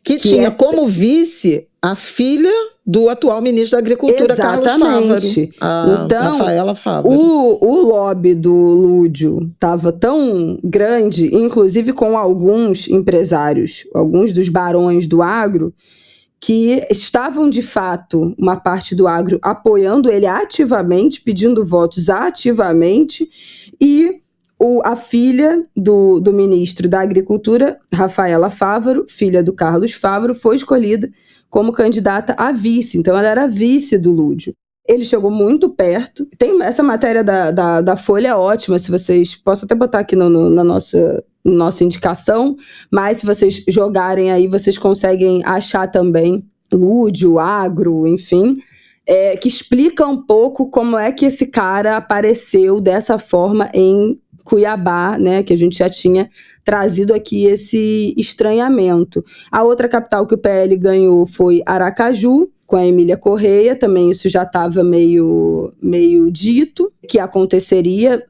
Que tinha como vice a filha do atual ministro da Agricultura, exatamente. Carlos Fávaro. Então, Rafaela Fávaro. O lobby do Lúdio estava tão grande, inclusive com alguns empresários, alguns dos barões do agro, que estavam, de fato, uma parte do agro apoiando ele ativamente, pedindo votos ativamente, e a filha do ministro da Agricultura, Rafaela Fávaro, filha do Carlos Fávaro, foi escolhida como candidata a vice. Então, ela era vice do Lúdio. Ele chegou muito perto. Tem essa matéria da Folha, é ótima, se vocês... Posso até botar aqui na nossa indicação, mas se vocês jogarem aí, vocês conseguem achar também Lúdio, agro, enfim... que explica um pouco como é que esse cara apareceu dessa forma em Cuiabá, né, que a gente já tinha trazido aqui esse estranhamento. A outra capital que o PL ganhou foi Aracaju, com a Emília Correia, também isso já estava meio dito, que aconteceria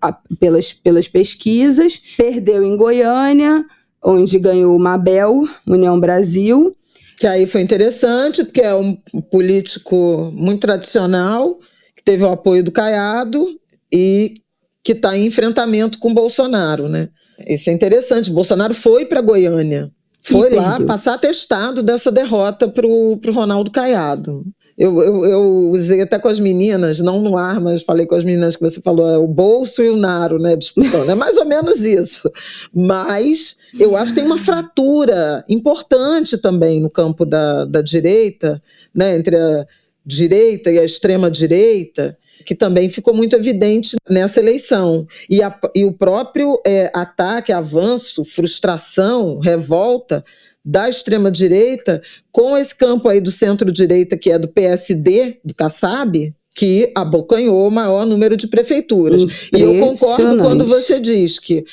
pelas pesquisas. Perdeu em Goiânia, onde ganhou o Mabel, União Brasil. Que aí foi interessante, porque é um político muito tradicional, que teve o apoio do Caiado e que está em enfrentamento com Bolsonaro, né? Isso é interessante. Bolsonaro foi para Goiânia foi lá passar atestado dessa derrota pro Ronaldo Caiado. Eu usei até com as meninas, não no ar, mas falei com as meninas que você falou, o Bolso e o Naro, né, disputando. É mais ou menos isso. Mas eu acho que tem uma fratura importante também no campo da direita, né, entre a direita e a extrema-direita, que também ficou muito evidente nessa eleição. E o próprio ataque, avanço, frustração, revolta da extrema-direita com esse campo aí do centro-direita, que é do PSD, do Kassab, que abocanhou o maior número de prefeituras. E eu concordo quando você diz que,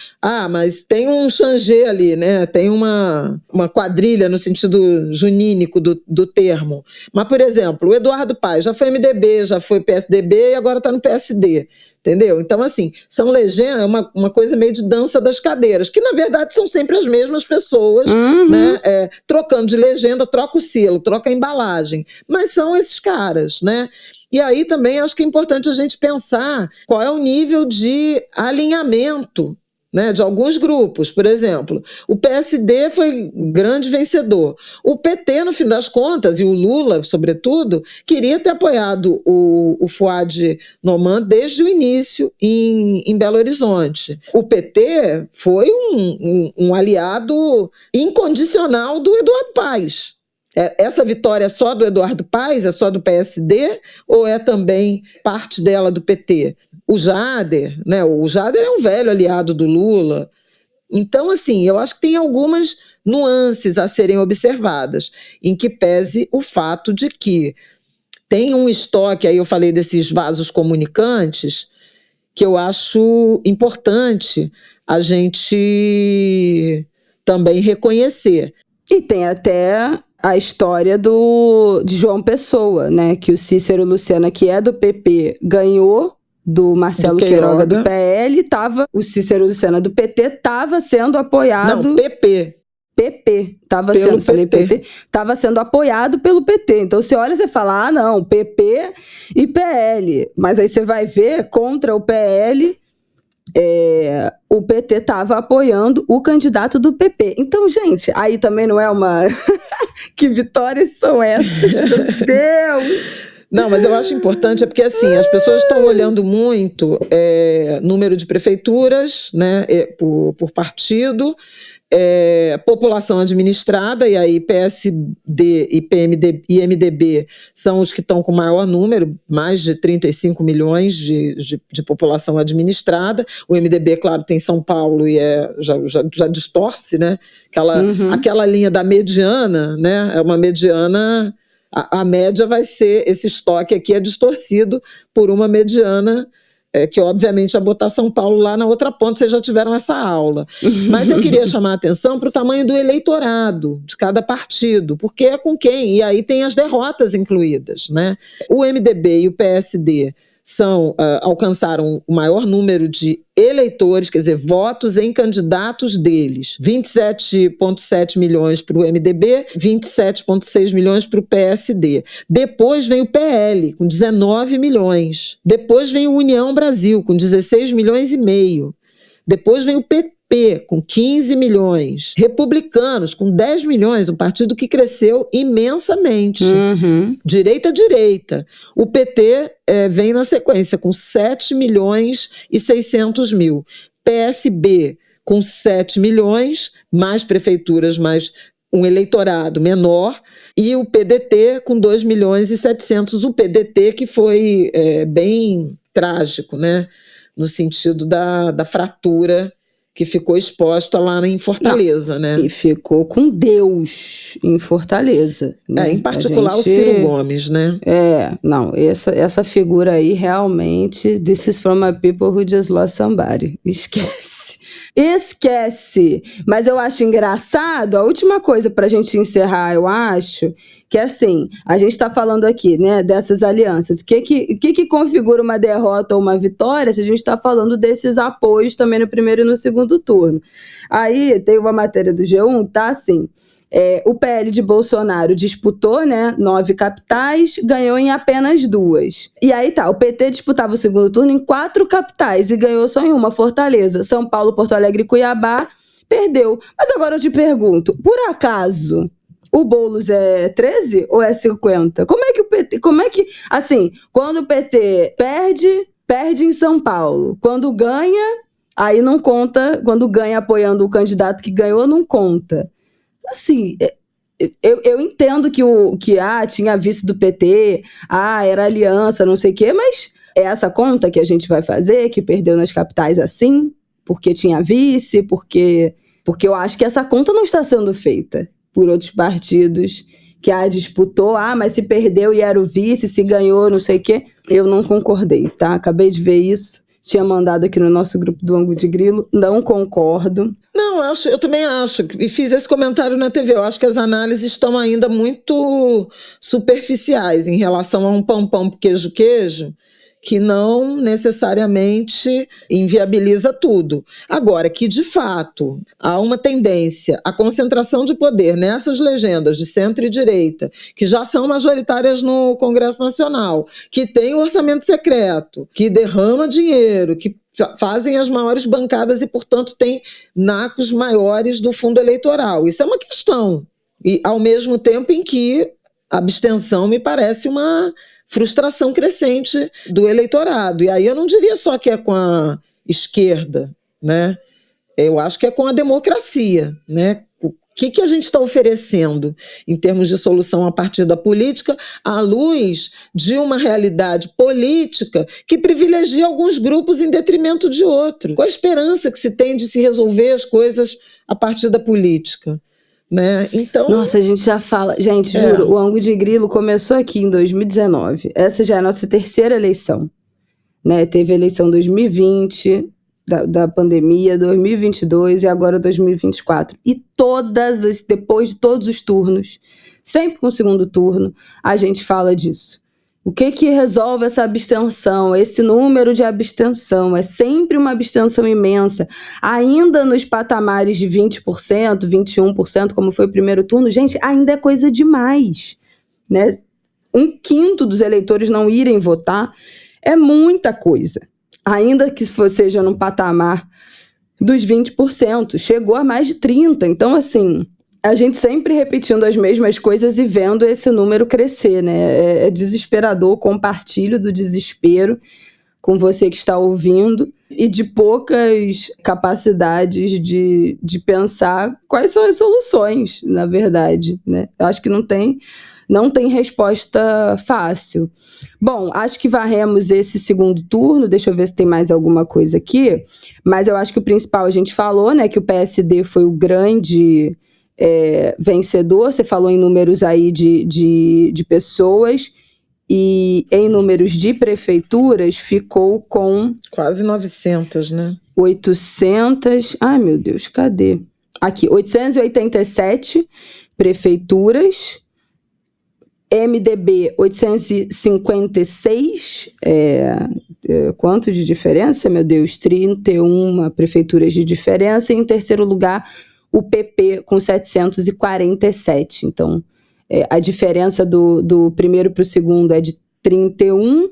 mas tem um changê ali, né? Tem uma quadrilha no sentido junínico do termo. Mas, por exemplo, o Eduardo Paes já foi MDB, já foi PSDB e agora está no PSD. Entendeu? Então, assim, são legendas, é uma coisa meio de dança das cadeiras, que na verdade são sempre as mesmas pessoas, né? Trocando de legenda, troca o selo, troca a embalagem. Mas são esses caras, né? E aí também acho que é importante a gente pensar qual é o nível de alinhamento, né, de alguns grupos. Por exemplo, o PSD foi grande vencedor. O PT, no fim das contas, e o Lula, sobretudo, queria ter apoiado o Fouad Noman desde o início em Belo Horizonte. O PT foi um aliado incondicional do Eduardo Paes. Essa vitória é só do Eduardo Paes? É só do PSD? Ou é também parte dela do PT? O Jader, né? O Jader é um velho aliado do Lula. Então, assim, eu acho que tem algumas nuances a serem observadas, em que pese o fato de que tem um estoque, aí eu falei desses vasos comunicantes, que eu acho importante a gente também reconhecer. E tem até a história de João Pessoa, né? Que o Cícero Lucena, que é do PP, ganhou do Marcelo Queiroga do PL, o Cícero Lucena do PT estava sendo apoiado... Não, PP. Estava sendo apoiado pelo PT. Então você olha e você fala, não, PP e PL. Mas aí você vai ver, contra o PL... o PT estava apoiando o candidato do PP. Então, gente, aí também não é uma... Que vitórias são essas, meu Deus! Não, mas eu acho importante, porque assim, as pessoas estão olhando muito número de prefeituras, né, por partido, população administrada, e aí PSD e PMD e MDB são os que estão com maior número, mais de 35 milhões de população administrada. O MDB, claro, tem São Paulo e já distorce, né? Aquela linha da mediana, né? É uma mediana... A média vai ser, esse estoque aqui é distorcido por uma mediana, que obviamente vai botar São Paulo lá na outra ponta, vocês já tiveram essa aula. Mas eu queria chamar a atenção para o tamanho do eleitorado de cada partido, porque é com quem? E aí tem as derrotas incluídas, né? O MDB e o PSD alcançaram o maior número de eleitores, quer dizer, votos em candidatos deles. 27,7 milhões para o MDB, 27,6 milhões para o PSD. Depois vem o PL, com 19 milhões. Depois vem o União Brasil, com 16 milhões e meio. Depois vem o PT, com 15 milhões. Republicanos, com 10 milhões, um partido que cresceu imensamente. Direita a direita. O PT vem na sequência, com 7 milhões e 600 mil. PSB, com 7 milhões, mais prefeituras, mais um eleitorado menor. E o PDT, com 2 milhões e 700. O PDT que foi bem trágico, né? No sentido da fratura que ficou exposta lá em Fortaleza, né? E ficou com Deus em Fortaleza. Né? Em particular o Ciro Gomes, né? Essa figura aí realmente, this is from a people who just lost somebody. Esquece! Mas eu acho engraçado, a última coisa pra gente encerrar, eu acho, que assim, a gente tá falando aqui, né, dessas alianças. O que configura uma derrota ou uma vitória se a gente tá falando desses apoios também no primeiro e no segundo turno? Aí tem uma matéria do G1, tá assim... o PL de Bolsonaro disputou, né, 9 capitais, ganhou em apenas 2. E aí o PT disputava o segundo turno em 4 capitais e ganhou só em uma, Fortaleza, São Paulo, Porto Alegre e Cuiabá perdeu. Mas agora eu te pergunto, por acaso o Boulos é 13 ou é 50? Como é que o PT... Assim, quando o PT perde em São Paulo. Quando ganha, aí não conta. Quando ganha apoiando o candidato que ganhou, não conta. Assim, eu entendo que tinha vice do PT, era aliança, não sei o quê, mas é essa conta que a gente vai fazer, que perdeu nas capitais assim, porque tinha vice, porque eu acho que essa conta não está sendo feita por outros partidos que disputou, mas se perdeu e era o vice, se ganhou, não sei o quê. Eu não concordei, tá? Acabei de ver isso. Tinha mandado aqui no nosso grupo do Ângulo de Grilo. Não concordo. Não, eu também acho. E fiz esse comentário na TV. Eu acho que as análises estão ainda muito superficiais em relação a um pão, queijo, que não necessariamente inviabiliza tudo. Agora, que de fato há uma tendência à concentração de poder nessas legendas de centro e direita, que já são majoritárias no Congresso Nacional, que tem o orçamento secreto, que derrama dinheiro, que fazem as maiores bancadas e, portanto, tem nacos maiores do fundo eleitoral. Isso é uma questão. E, ao mesmo tempo em que a abstenção me parece uma frustração crescente do eleitorado. E aí eu não diria só que é com a esquerda, né? Eu acho que é com a democracia, né? O que a gente está oferecendo em termos de solução a partir da política, à luz de uma realidade política que privilegia alguns grupos em detrimento de outros? Qual a esperança que se tem de se resolver as coisas a partir da política? Né? Então, nossa, a gente já fala... Gente, juro, o Ângulo de Grilo começou aqui em 2019. Essa já é a nossa terceira eleição. Né? Teve a eleição 2020... Da pandemia, 2022 e agora 2024. E depois de todos os turnos, sempre com o segundo turno, a gente fala disso. O que resolve essa abstenção, esse número de abstenção? É sempre uma abstenção imensa. Ainda nos patamares de 20%, 21%, como foi o primeiro turno, gente, ainda é coisa demais. Né? 1/5 dos eleitores não irem votar é muita coisa. Ainda que seja num patamar dos 20%, chegou a mais de 30%. Então, assim, a gente sempre repetindo as mesmas coisas e vendo esse número crescer, né? É desesperador, compartilho do desespero com você que está ouvindo e de poucas capacidades de pensar quais são as soluções, na verdade, né? Eu acho que não tem resposta fácil. Bom, acho que varremos esse segundo turno. Deixa eu ver se tem mais alguma coisa aqui. Mas eu acho que o principal a gente falou, né? Que o PSD foi o grande vencedor. Você falou em números aí de pessoas. E em números de prefeituras ficou com... quase 900, né? 800... Ai, meu Deus, cadê? Aqui, 887 prefeituras... MDB 856, quanto de diferença, meu Deus? 31 prefeituras de diferença. E em terceiro lugar, o PP com 747. Então, a diferença do primeiro para o segundo é de 31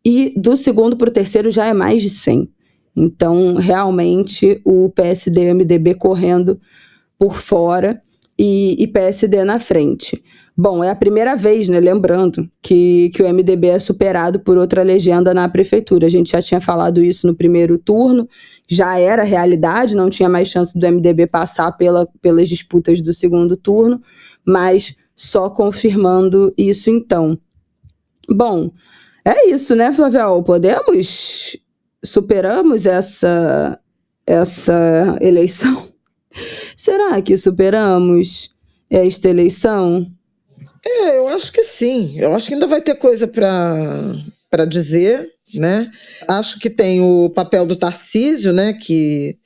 e do segundo para o terceiro já é mais de 100. Então, realmente, o PSD e o MDB correndo por fora e PSD na frente. Bom, é a primeira vez, né, lembrando, que o MDB é superado por outra legenda na prefeitura. A gente já tinha falado isso no primeiro turno, já era realidade, não tinha mais chance do MDB passar pelas disputas do segundo turno, mas só confirmando isso então. Bom, é isso, né, Flávia? Superamos essa eleição? Será que superamos esta eleição? Eu acho que sim. Eu acho que ainda vai ter coisa para dizer, né? Acho que tem o papel do Tarcísio, né? Que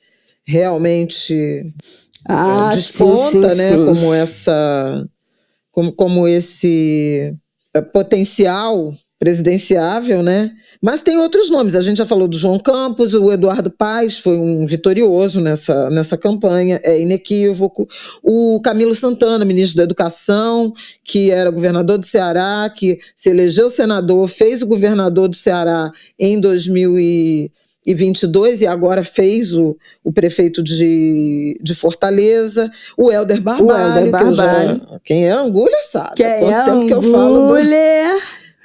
realmente desponta, sim, né? sim. Como esse potencial presidenciável, né? Mas tem outros nomes. A gente já falou do João Campos, o Eduardo Paes foi um vitorioso nessa campanha, é inequívoco. O Camilo Santana, ministro da Educação, que era governador do Ceará, que se elegeu senador, fez o governador do Ceará em 2018 2022, e agora fez o prefeito de Fortaleza, o Helder Barbalho, quem é Angulha sabe. Quem é Angulha, que eu falo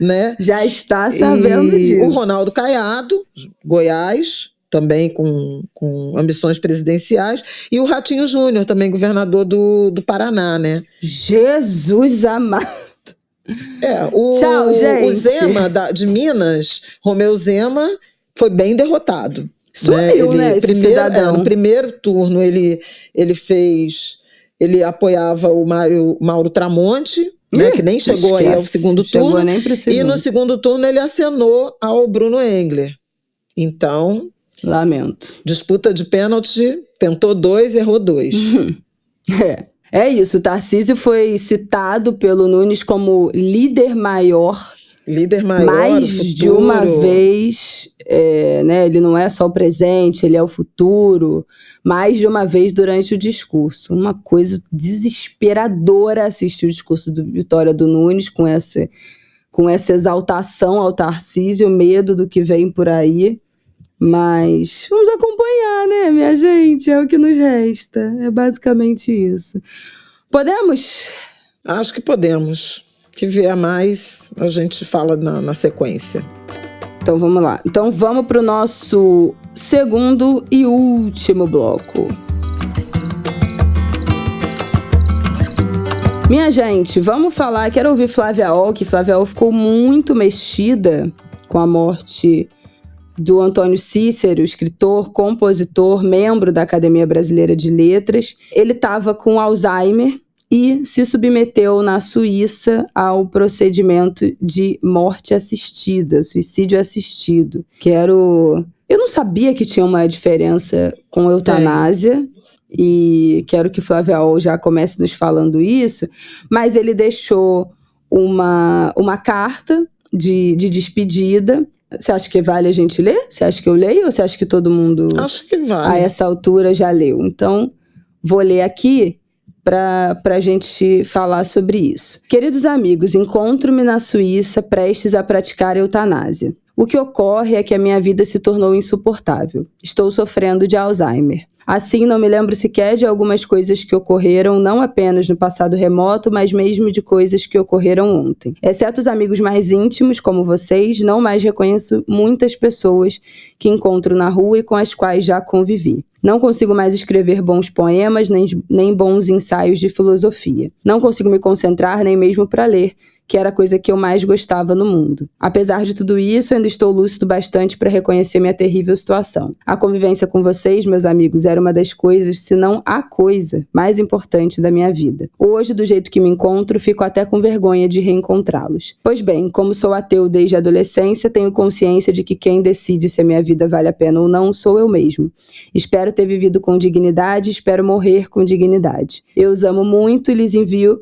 né? Já está sabendo disso. O Ronaldo Caiado, Goiás, também com ambições presidenciais, e o Ratinho Júnior, também governador do Paraná, né? Jesus amado! Tchau, gente. O Zema de Minas, Romeu Zema, foi bem derrotado. Sumiu, né? Esse cidadão. No primeiro turno ele apoiava o Mauro Tramonte, né, que nem chegou aí ao segundo turno. Nem pro segundo. E no segundo turno ele acenou ao Bruno Engler. Então, lamento. Disputa de pênalti, tentou 2, errou 2. É isso, o Tarcísio foi citado pelo Nunes como líder maior mais de uma vez, né? Ele não é só o presente, ele é o futuro, mais de uma vez durante o discurso. Uma coisa desesperadora assistir o discurso do Vitória do Nunes com essa exaltação ao Tarcísio, medo do que vem por aí. Mas vamos acompanhar, né, minha gente? É o que nos resta. É basicamente isso. Podemos? Acho que podemos. Se vier mais, a gente fala na sequência. Então vamos lá. Então vamos para o nosso segundo e último bloco. Minha gente, vamos falar. Quero ouvir Flávia Ol, que Flávia Ol ficou muito mexida com a morte do Antônio Cícero, escritor, compositor, membro da Academia Brasileira de Letras. Ele estava com Alzheimer e se submeteu na Suíça ao procedimento de morte assistida, suicídio assistido. Eu não sabia que tinha uma diferença com eutanásia, e quero que Flávia Ol já comece nos falando isso, mas ele deixou uma carta de despedida. Você acha que vale a gente ler? Você acha que eu leio ou você acha que todo mundo acho que vale. A essa altura já leu? Então, vou ler aqui para a gente falar sobre isso. Queridos amigos, encontro-me na Suíça prestes a praticar eutanásia. O que ocorre é que a minha vida se tornou insuportável. Estou sofrendo de Alzheimer. Assim, não me lembro sequer de algumas coisas que ocorreram não apenas no passado remoto, mas mesmo de coisas que ocorreram ontem. Exceto os amigos mais íntimos, como vocês, não mais reconheço muitas pessoas que encontro na rua e com as quais já convivi. Não consigo mais escrever bons poemas, nem bons ensaios de filosofia. Não consigo me concentrar nem mesmo para ler, que era a coisa que eu mais gostava no mundo. Apesar de tudo isso, ainda estou lúcido bastante para reconhecer minha terrível situação. A convivência com vocês, meus amigos, era uma das coisas, se não a coisa, mais importante da minha vida. Hoje, do jeito que me encontro, fico até com vergonha de reencontrá-los. Pois bem, como sou ateu desde a adolescência, tenho consciência de que quem decide se a minha vida vale a pena ou não sou eu mesmo. Espero ter vivido com dignidade, espero morrer com dignidade. Eu os amo muito e lhes envio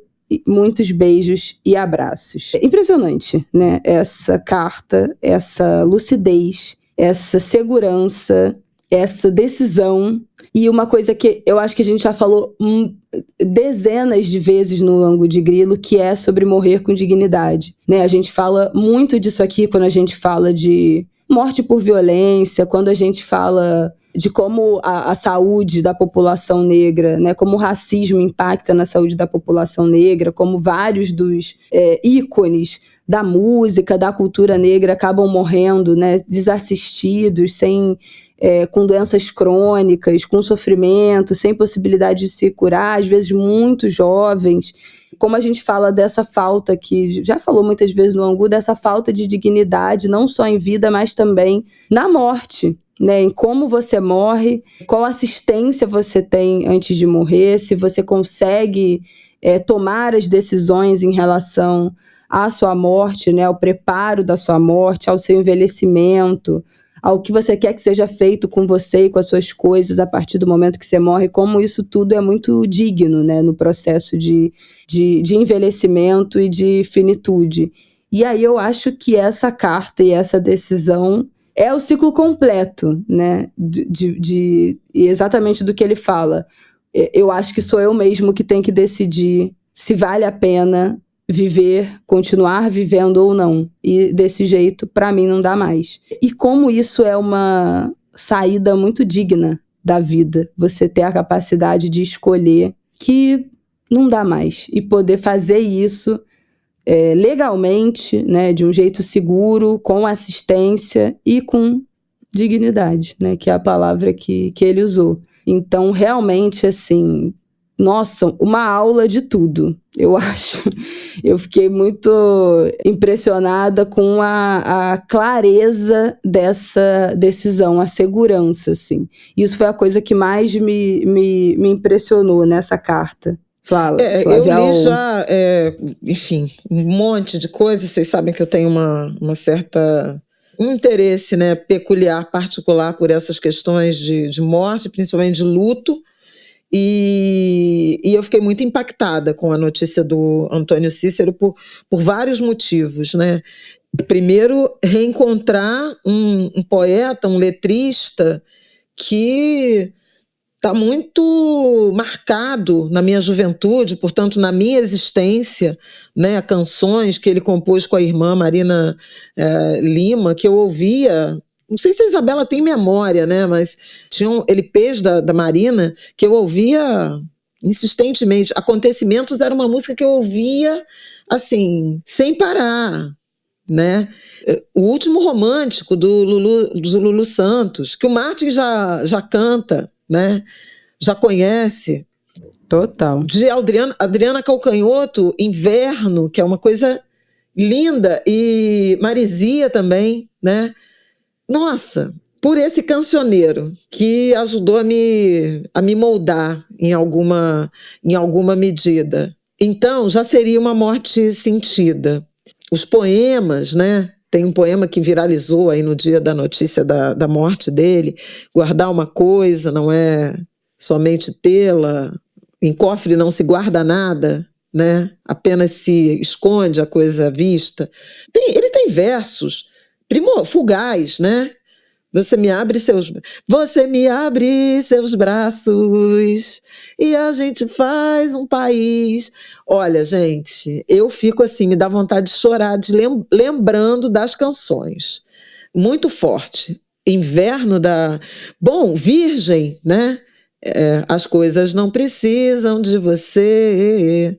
muitos beijos e abraços. É impressionante, né? Essa carta, essa lucidez, essa segurança, essa decisão. E uma coisa que eu acho que a gente já falou dezenas de vezes no Ângulo de Grilo, que é sobre morrer com dignidade, né? A gente fala muito disso aqui quando a gente fala de morte por violência, quando a gente fala de como a saúde da população negra, né, como o racismo impacta na saúde da população negra, como vários dos ícones da música, da cultura negra acabam morrendo, né, desassistidos, com doenças crônicas, com sofrimento, sem possibilidade de se curar, às vezes muito jovens. Como a gente fala dessa falta, que já falou muitas vezes no Angu, dessa falta de dignidade, não só em vida, mas também na morte, né, em como você morre, qual assistência você tem antes de morrer, se você consegue tomar as decisões em relação à sua morte, né, ao preparo da sua morte, ao seu envelhecimento, ao que você quer que seja feito com você e com as suas coisas a partir do momento que você morre, como isso tudo é muito digno, né, no processo de envelhecimento e de finitude. E aí eu acho que essa carta e essa decisão é o ciclo completo, né, exatamente do que ele fala. Eu acho que sou eu mesmo que tenho que decidir se vale a pena viver, continuar vivendo ou não. E desse jeito, para mim, não dá mais. E como isso é uma saída muito digna da vida. Você ter a capacidade de escolher que não dá mais. E poder fazer isso legalmente, né, de um jeito seguro, com assistência e com dignidade, né, que é a palavra que ele usou. Então, realmente, assim, nossa, uma aula de tudo, eu acho. Eu fiquei muito impressionada com a clareza dessa decisão, a segurança, assim. Isso foi a coisa que mais me impressionou nessa carta. Fala, eu li já, enfim, um monte de coisas. Vocês sabem que eu tenho uma certa interesse, né, peculiar, particular por essas questões de morte, principalmente de luto. E eu fiquei muito impactada com a notícia do Antônio Cícero por vários motivos, né? Primeiro, reencontrar um poeta, um letrista que está muito marcado na minha juventude, portanto, na minha existência, né? Canções que ele compôs com a irmã Marina Lima, que eu ouvia. Não sei se a Isabela tem memória, né? Mas tinha LPs da Marina que eu ouvia insistentemente. Acontecimentos era uma música que eu ouvia, assim, sem parar, né? O Último Romântico, do Lulu Santos, que o Martin já canta, né? Já conhece. Total. De Adriana Calcanhoto, Inverno, que é uma coisa linda, e Marizia também, né? Nossa, por esse cancioneiro que ajudou a me moldar em alguma medida. Então, já seria uma morte sentida. Os poemas, né? Tem um poema que viralizou aí no dia da notícia da morte dele. Guardar uma coisa não é somente tê-la. Em cofre não se guarda nada, né? Apenas se esconde a coisa vista. Ele tem versos fugaz, né? Você me abre seus braços e a gente faz um país. Olha, gente, eu fico assim, me dá vontade de chorar, lembrando das canções. Muito forte. Inverno Bom, Virgem, né? As coisas não precisam de você.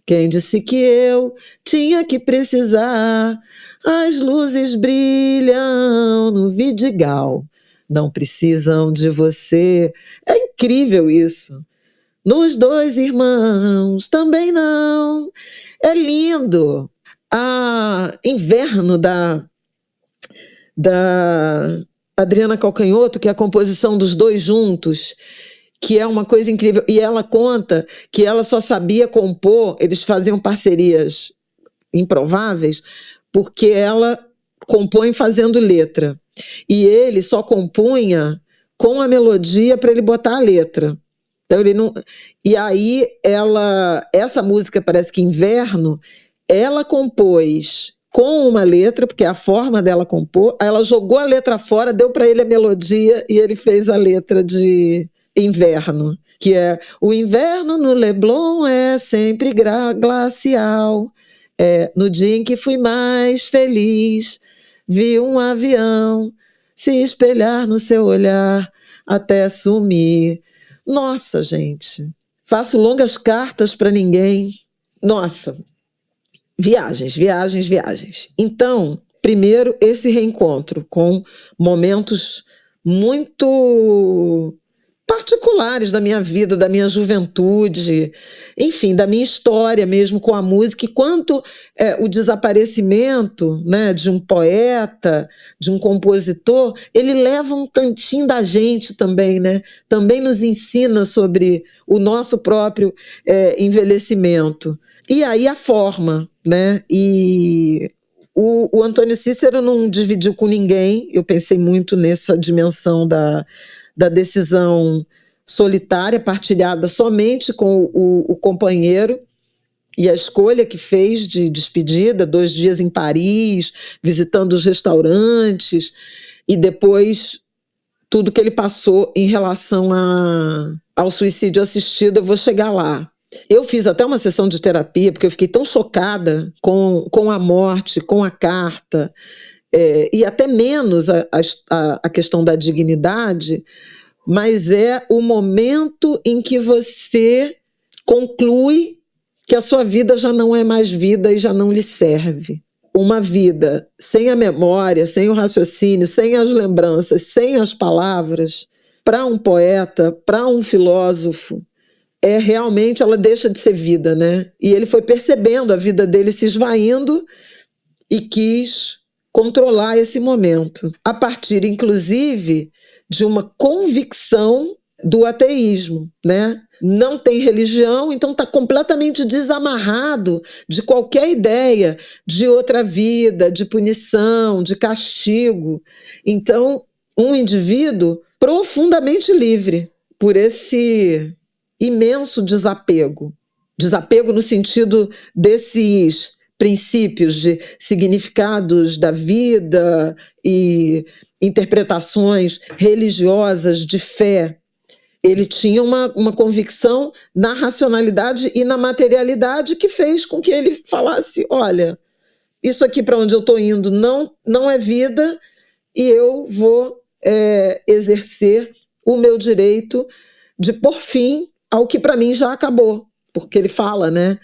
Quem disse que eu tinha que precisar? As luzes brilham no Vidigal, não precisam de você. É incrível isso. Nos Dois Irmãos também não. É lindo. Inverno da Adriana Calcanhoto, que é a composição dos dois juntos, que é uma coisa incrível. E ela conta que ela só sabia compor, eles faziam parcerias improváveis, porque ela compõe fazendo letra. E ele só compunha com a melodia para ele botar a letra. Então ele não. E aí essa música, parece que Inverno, ela compôs com uma letra, porque é a forma dela compor, aí ela jogou a letra fora, deu para ele a melodia e ele fez a letra de Inverno, que é: o inverno no Leblon é sempre glacial. No dia em que fui mais feliz, vi um avião se espelhar no seu olhar até sumir. Nossa, gente, faço longas cartas para ninguém. Nossa, viagens. Então, primeiro, esse reencontro com momentos muito particulares da minha vida, da minha juventude, enfim, da minha história mesmo com a música, e quanto o desaparecimento, né, de um poeta, de um compositor, ele leva um tantinho da gente também, né? Também nos ensina sobre o nosso próprio envelhecimento. E aí a forma, né? E o Antônio Cícero não dividiu com ninguém. Eu pensei muito nessa dimensão da decisão solitária, partilhada somente com o companheiro, e a escolha que fez de despedida, 2 dias em Paris, visitando os restaurantes, e depois tudo que ele passou em relação ao suicídio assistido. Eu vou chegar lá. Eu fiz até uma sessão de terapia, porque eu fiquei tão chocada com a morte, com a carta. e até menos a questão da dignidade, mas é o momento em que você conclui que a sua vida já não é mais vida e já não lhe serve. Uma vida sem a memória, sem o raciocínio, sem as lembranças, sem as palavras, para um poeta, para um filósofo, realmente ela deixa de ser vida, né? E ele foi percebendo a vida dele se esvaindo e quis controlar esse momento, a partir, inclusive, de uma convicção do ateísmo, né? Não tem religião, então está completamente desamarrado de qualquer ideia de outra vida, de punição, de castigo. Então, um indivíduo profundamente livre por esse imenso desapego. Desapego no sentido desses princípios de significados da vida e interpretações religiosas de fé. Ele tinha uma convicção na racionalidade e na materialidade que fez com que ele falasse, olha, isso aqui para onde eu estou indo não é vida e eu vou exercer o meu direito de pôr fim ao que para mim já acabou. Porque ele fala, né?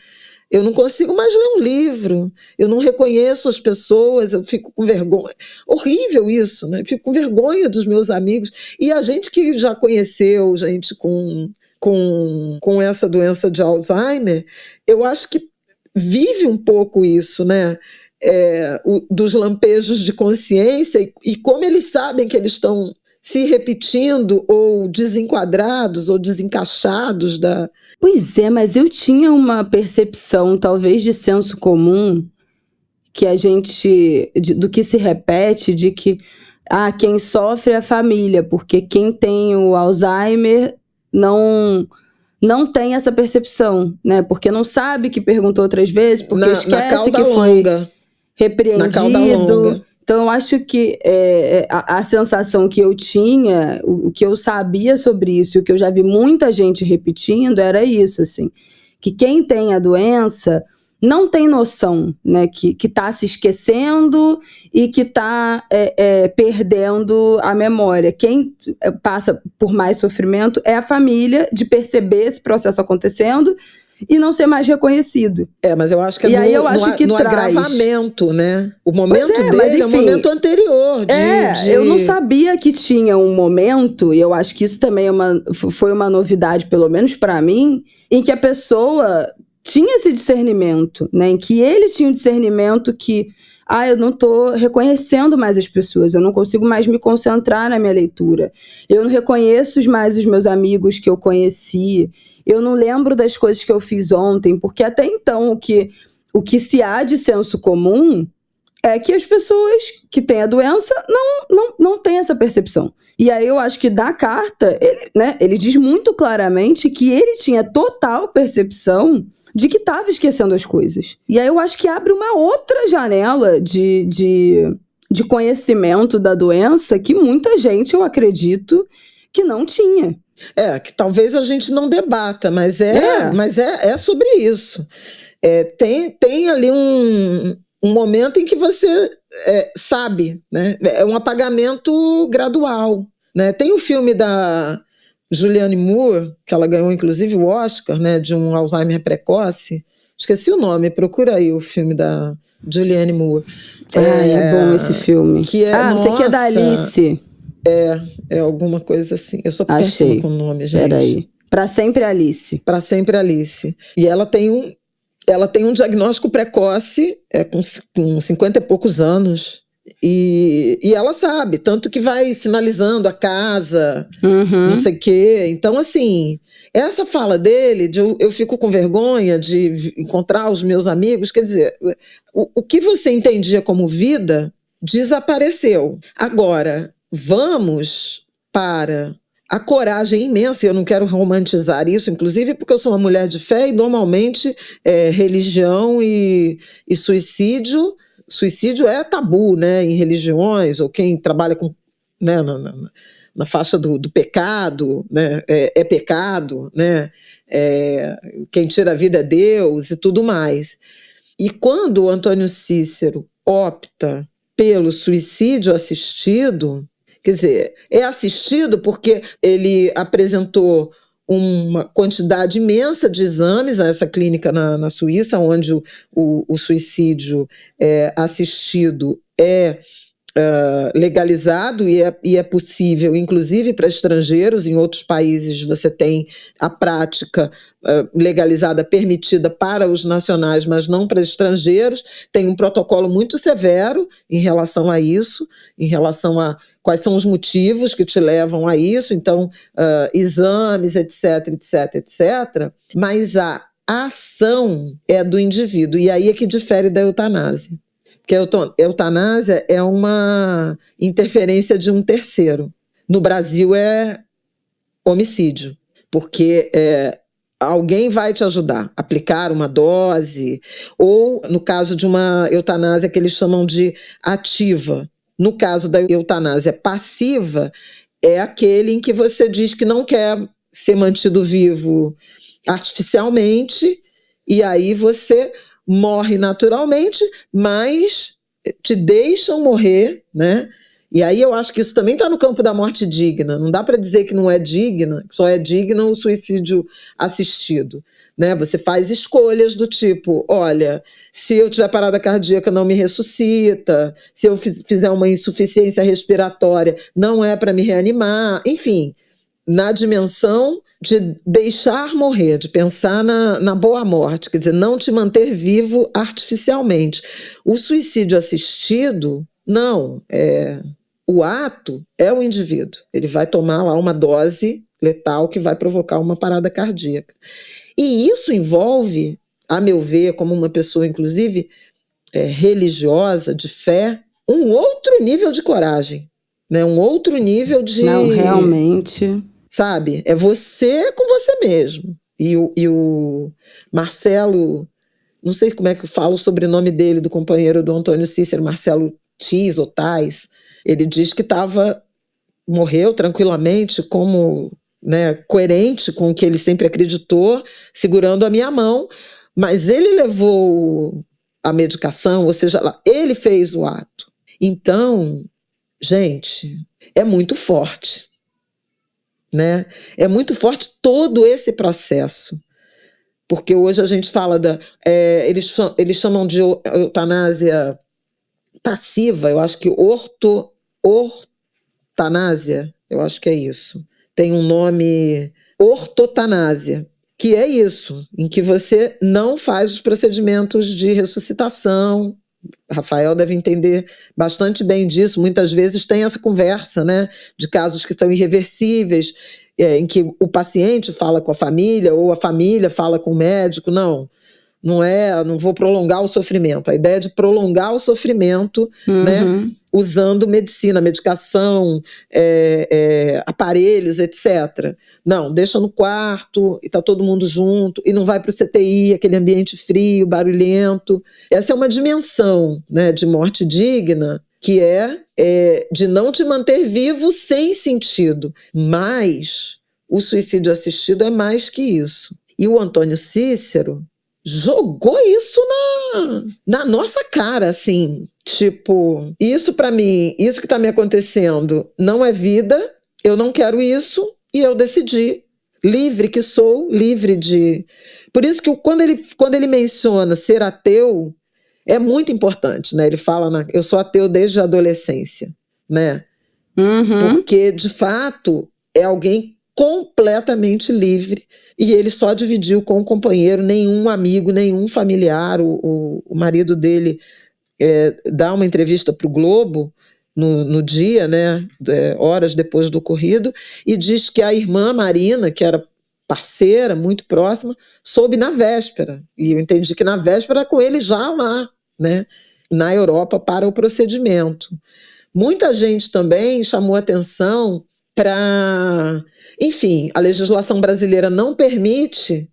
Eu não consigo mais ler um livro, eu não reconheço as pessoas, eu fico com vergonha. Horrível isso, né? Fico com vergonha dos meus amigos. E a gente que já conheceu gente com essa doença de Alzheimer, eu acho que vive um pouco isso, né? Dos lampejos de consciência e como eles sabem que eles estão se repetindo ou desenquadrados ou desencaixados da... Pois é, mas eu tinha uma percepção, talvez de senso comum, que a gente, do que se repete, de que quem sofre é a família, porque quem tem o Alzheimer não tem essa percepção, né? Porque não sabe que perguntou outras vezes, porque esquece que foi repreendido. Então, eu acho que a sensação que eu tinha, o que eu sabia sobre isso, o que eu já vi muita gente repetindo, era isso, assim, que quem tem a doença não tem noção, né, que está se esquecendo e que está perdendo a memória. Quem passa por mais sofrimento é a família, de perceber esse processo acontecendo e não ser mais reconhecido. Mas eu acho que no agravamento, né? O momento dele, mas, enfim, é o momento anterior. Eu não sabia que tinha um momento, e eu acho que isso também foi uma novidade, pelo menos para mim, em que a pessoa tinha esse discernimento, né? Em que ele tinha um discernimento que eu não estou reconhecendo mais as pessoas, eu não consigo mais me concentrar na minha leitura, eu não reconheço mais os meus amigos que eu conheci, eu não lembro das coisas que eu fiz ontem, porque até então o que se há de senso comum é que as pessoas que têm a doença não têm essa percepção. E aí eu acho que da carta, ele diz muito claramente que ele tinha total percepção de que estava esquecendo as coisas. E aí eu acho que abre uma outra janela de conhecimento da doença que muita gente, eu acredito, que não tinha. Que talvez a gente não debata, mas é sobre isso. Tem ali um momento em que você sabe, né? É um apagamento gradual, né? Tem o filme da Julianne Moore, que ela ganhou inclusive o Oscar, né, de um Alzheimer precoce. Esqueci o nome, procura aí o filme da Julianne Moore. É bom esse filme. Não sei que é da Alice. É alguma coisa assim. Eu sou péssima com o nome, gente. Peraí. Pra sempre Alice. Pra sempre Alice. E ela tem um diagnóstico precoce, com 50 e poucos anos. E ela sabe, tanto que vai sinalizando a casa, não sei o quê. Então, assim, essa fala dele, eu fico com vergonha de encontrar os meus amigos, quer dizer, o que você entendia como vida desapareceu. Agora, vamos para a coragem imensa, e eu não quero romantizar isso, inclusive porque eu sou uma mulher de fé e normalmente religião e suicídio é tabu, né, em religiões, ou quem trabalha com, né, na faixa do pecado, né, é pecado, né, quem tira a vida é Deus e tudo mais. E quando o Antônio Cícero opta pelo suicídio assistido, quer dizer, é assistido porque ele apresentou uma quantidade imensa de exames a essa clínica na Suíça, onde o suicídio assistido é legalizado e é possível, inclusive para estrangeiros. Em outros países você tem a prática legalizada, permitida para os nacionais, mas não para estrangeiros. Tem um protocolo muito severo em relação a isso, em relação a quais são os motivos que te levam a isso, então exames, etc, etc, etc. Mas a ação é do indivíduo, e aí é que difere da eutanásia. Porque a eutanásia é uma interferência de um terceiro. No Brasil é homicídio, porque alguém vai te ajudar a aplicar uma dose, ou no caso de uma eutanásia que eles chamam de ativa. No caso da eutanásia passiva, é aquele em que você diz que não quer ser mantido vivo artificialmente, e aí você morre naturalmente, mas te deixam morrer, né? E aí eu acho que isso também está no campo da morte digna. Não dá para dizer que não é digna, que só é digno o suicídio assistido, né? Você faz escolhas do tipo, olha, se eu tiver parada cardíaca não me ressuscita, se eu fizer uma insuficiência respiratória não é para me reanimar, enfim, na dimensão de deixar morrer, de pensar na boa morte, quer dizer, não te manter vivo artificialmente. O suicídio assistido, não, o ato é o indivíduo. Ele vai tomar lá uma dose letal que vai provocar uma parada cardíaca. E isso envolve, a meu ver, como uma pessoa, inclusive, religiosa, de fé, um outro nível de coragem, né? Um outro nível de... Não, realmente... Sabe? É você com você mesmo. E o Marcelo, não sei como é que eu falo o sobrenome dele, do companheiro do Antônio Cícero, Marcelo Tis ou Tais, ele diz que morreu tranquilamente, como, né, coerente com o que ele sempre acreditou, segurando a minha mão, mas ele levou a medicação, ou seja, ele fez o ato. Então, gente, é muito forte. Né? É muito forte todo esse processo, porque hoje a gente fala eles chamam de eutanásia passiva, eu acho que ortotanásia, eu acho que é isso, tem um nome, ortotanásia, que é isso, em que você não faz os procedimentos de ressuscitação. Rafael deve entender bastante bem disso. Muitas vezes tem essa conversa, né, de casos que são irreversíveis, em que o paciente fala com a família ou a família fala com o médico. Não vou prolongar o sofrimento. A ideia de prolongar o sofrimento, né, usando medicina, medicação, aparelhos, etc. Não, deixa no quarto e está todo mundo junto e não vai para o CTI, aquele ambiente frio, barulhento. Essa é uma dimensão, né, de morte digna, que é de não te manter vivo sem sentido. Mas o suicídio assistido é mais que isso. E o Antônio Cícero jogou isso na nossa cara, assim, tipo, isso pra mim, isso que tá me acontecendo não é vida, eu não quero isso, e eu decidi, livre que sou, livre de... Por isso que quando ele menciona ser ateu, é muito importante, né? Ele fala, eu sou ateu desde a adolescência, né? Porque, de fato, é alguém completamente livre, e ele só dividiu com o companheiro, nenhum amigo, nenhum familiar. O marido dele dá uma entrevista para o Globo no dia, né, horas depois do ocorrido, e diz que a irmã Marina, que era parceira, muito próxima, soube na véspera, e eu entendi que na véspera com ele já lá, né, na Europa para o procedimento. Muita gente também chamou atenção para... Enfim, a legislação brasileira não permite,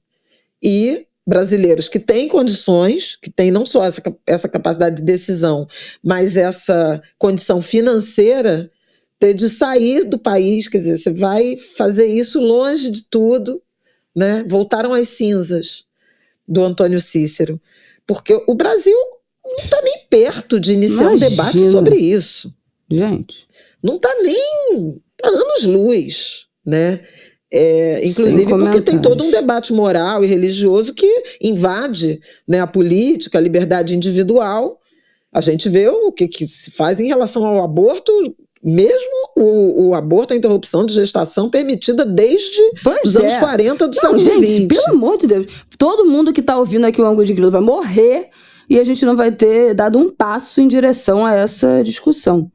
e brasileiros que têm condições, que têm não só essa capacidade de decisão, mas essa condição financeira, ter de sair do país. Quer dizer, você vai fazer isso longe de tudo, né? Voltaram às cinzas do Antônio Cícero, porque o Brasil não está nem perto de iniciar um debate sobre isso. Gente. Não está nem a anos-luz, né? Inclusive porque tem todo um debate moral e religioso que invade, né, a política, a liberdade individual. A gente vê o que se faz em relação ao aborto, mesmo o aborto, a interrupção de gestação permitida desde os anos 40 do século XX. Gente, pelo amor de Deus, todo mundo que está ouvindo aqui o Ângulo de Grilo vai morrer e a gente não vai ter dado um passo em direção a essa discussão.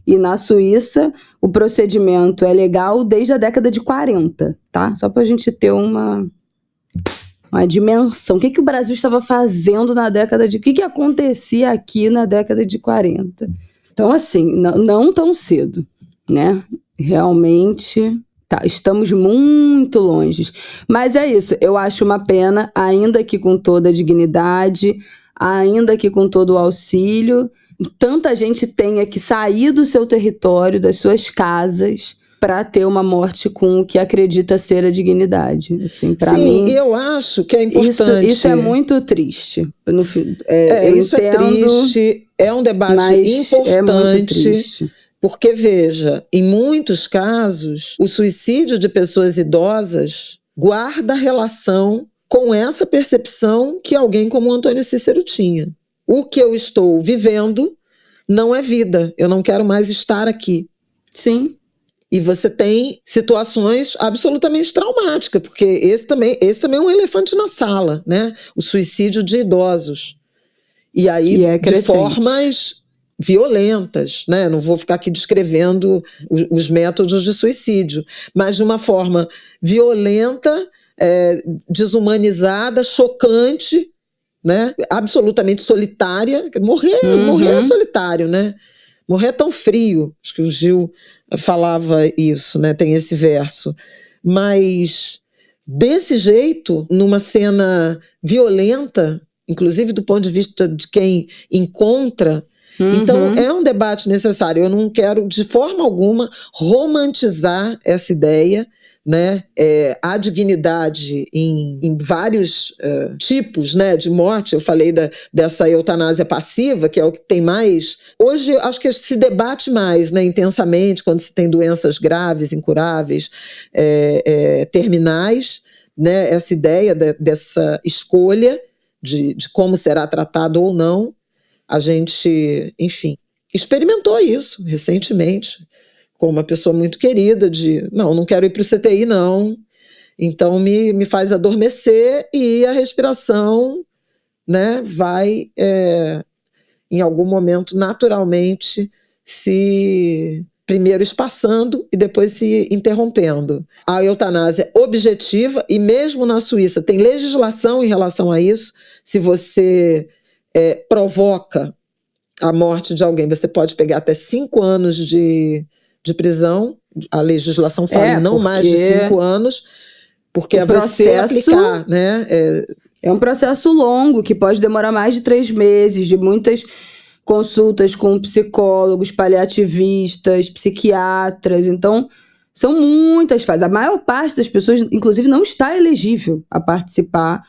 E na Suíça, o procedimento é legal desde a década de 40, tá? Só pra gente ter uma dimensão. O que o Brasil estava fazendo na década de... O que acontecia aqui na década de 40? Então, assim, não tão cedo, né? Realmente, estamos muito longe. Mas é isso, eu acho uma pena, ainda que com toda a dignidade, ainda que com todo o auxílio... Tanta gente tenha que sair do seu território, das suas casas, para ter uma morte com o que acredita ser a dignidade. Assim, para mim, eu acho que é importante. Isso é muito triste. Isso é triste, é um debate importante. É muito triste. Porque, veja, em muitos casos, o suicídio de pessoas idosas guarda relação com essa percepção que alguém como o Antônio Cícero tinha. O que eu estou vivendo não é vida. Eu não quero mais estar aqui. Sim. E você tem situações absolutamente traumáticas, porque esse também é um elefante na sala, né? O suicídio de idosos. E aí, de formas violentas, né? Não vou ficar aqui descrevendo os métodos de suicídio, mas de uma forma violenta, desumanizada, chocante, né? Absolutamente solitária. Morrer é solitário, né? Morrer é tão frio. Acho que o Gil falava isso, né? Tem esse verso. Mas desse jeito, numa cena violenta, inclusive do ponto de vista de quem encontra, então é um debate necessário. Eu não quero de forma alguma romantizar essa ideia, né? A dignidade em vários tipos, né, de morte. Eu falei dessa eutanásia passiva, que é o que tem mais. Hoje, acho que se debate mais, né, intensamente, quando se tem doenças graves, incuráveis, terminais, né, essa ideia dessa escolha de como será tratado ou não. A gente, enfim, experimentou isso recentemente, com uma pessoa muito querida, não quero ir para o CTI, não. Então me faz adormecer e a respiração, né, vai, em algum momento, naturalmente, se primeiro espaçando e depois se interrompendo. A eutanásia objetiva, e mesmo na Suíça tem legislação em relação a isso. Se você provoca a morte de alguém, você pode pegar até 5 anos de prisão. A legislação fala em não mais de 5 anos, porque é você aplicar, né? É um processo longo, que pode demorar mais de 3 meses, de muitas consultas com psicólogos, paliativistas, psiquiatras. Então, são muitas fases. A maior parte das pessoas, inclusive, não está elegível a participar,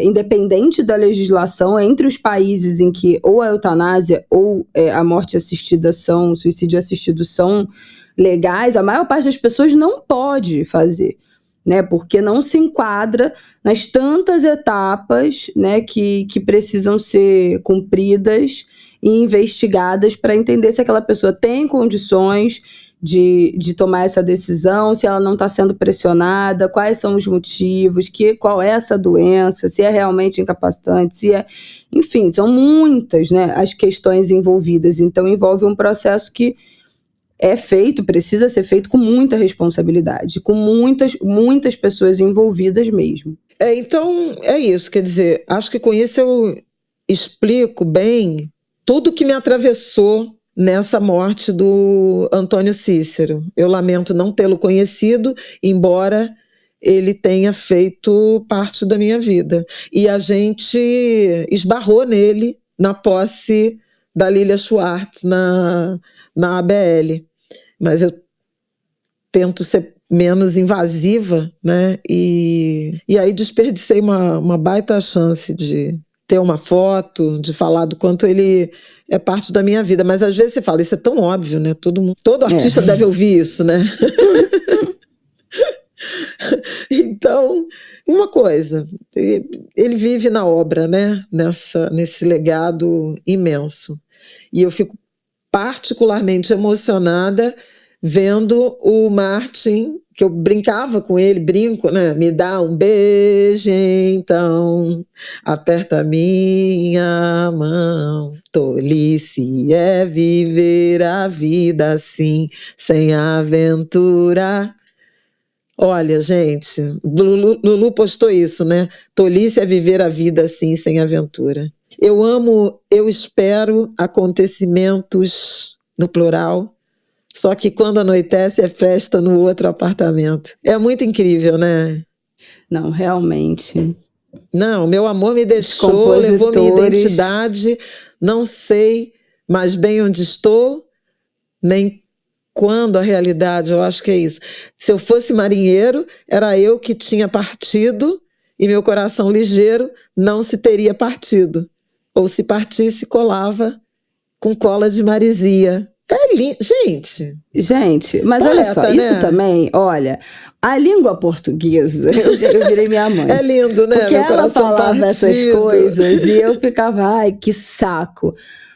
independente da legislação, entre os países em que ou a eutanásia ou a morte assistida o suicídio assistido são legais, a maior parte das pessoas não pode fazer, né, porque não se enquadra nas tantas etapas, né, que precisam ser cumpridas e investigadas para entender se aquela pessoa tem condições de tomar essa decisão, se ela não está sendo pressionada, quais são os motivos, qual é essa doença, se é realmente incapacitante, se é... Enfim, são muitas, né, as questões envolvidas. Então, envolve um processo que precisa ser feito com muita responsabilidade, com muitas pessoas envolvidas mesmo. Então, é isso. Quer dizer, acho que com isso eu explico bem tudo que me atravessou nessa morte do Antônio Cícero. Eu lamento não tê-lo conhecido, embora ele tenha feito parte da minha vida. E a gente esbarrou nele na posse da Lilia Schwartz na ABL. Mas eu tento ser menos invasiva, né? E aí desperdicei uma baita chance de ter uma foto, de falar do quanto ele é parte da minha vida. Mas às vezes você fala, isso é tão óbvio, né? Todo artista deve ouvir isso, né? Então, uma coisa, ele vive na obra, né? Nesse legado imenso. E eu fico particularmente emocionada vendo o Martin, que eu brincava com ele, brinco, né? Me dá um beijo, então, aperta minha mão. Tolice é viver a vida assim, sem aventura. Olha, gente, Lulu postou isso, né? Tolice é viver a vida assim, sem aventura. Eu espero acontecimentos, no plural, só que quando anoitece é festa no outro apartamento. É muito incrível, né? Não, realmente. Não, meu amor me deixou, levou minha identidade, não sei mais bem onde estou, nem quando a realidade, eu acho que é isso. Se eu fosse marinheiro, era eu que tinha partido e meu coração ligeiro não se teria partido. Ou se partisse, colava com cola de marisia. É lindo, gente. Gente, mas poeta, olha só, né? Isso também, olha, a língua portuguesa, eu virei minha mãe. É lindo, né? Porque ela falava essas coisas e eu ficava, ai, que saco.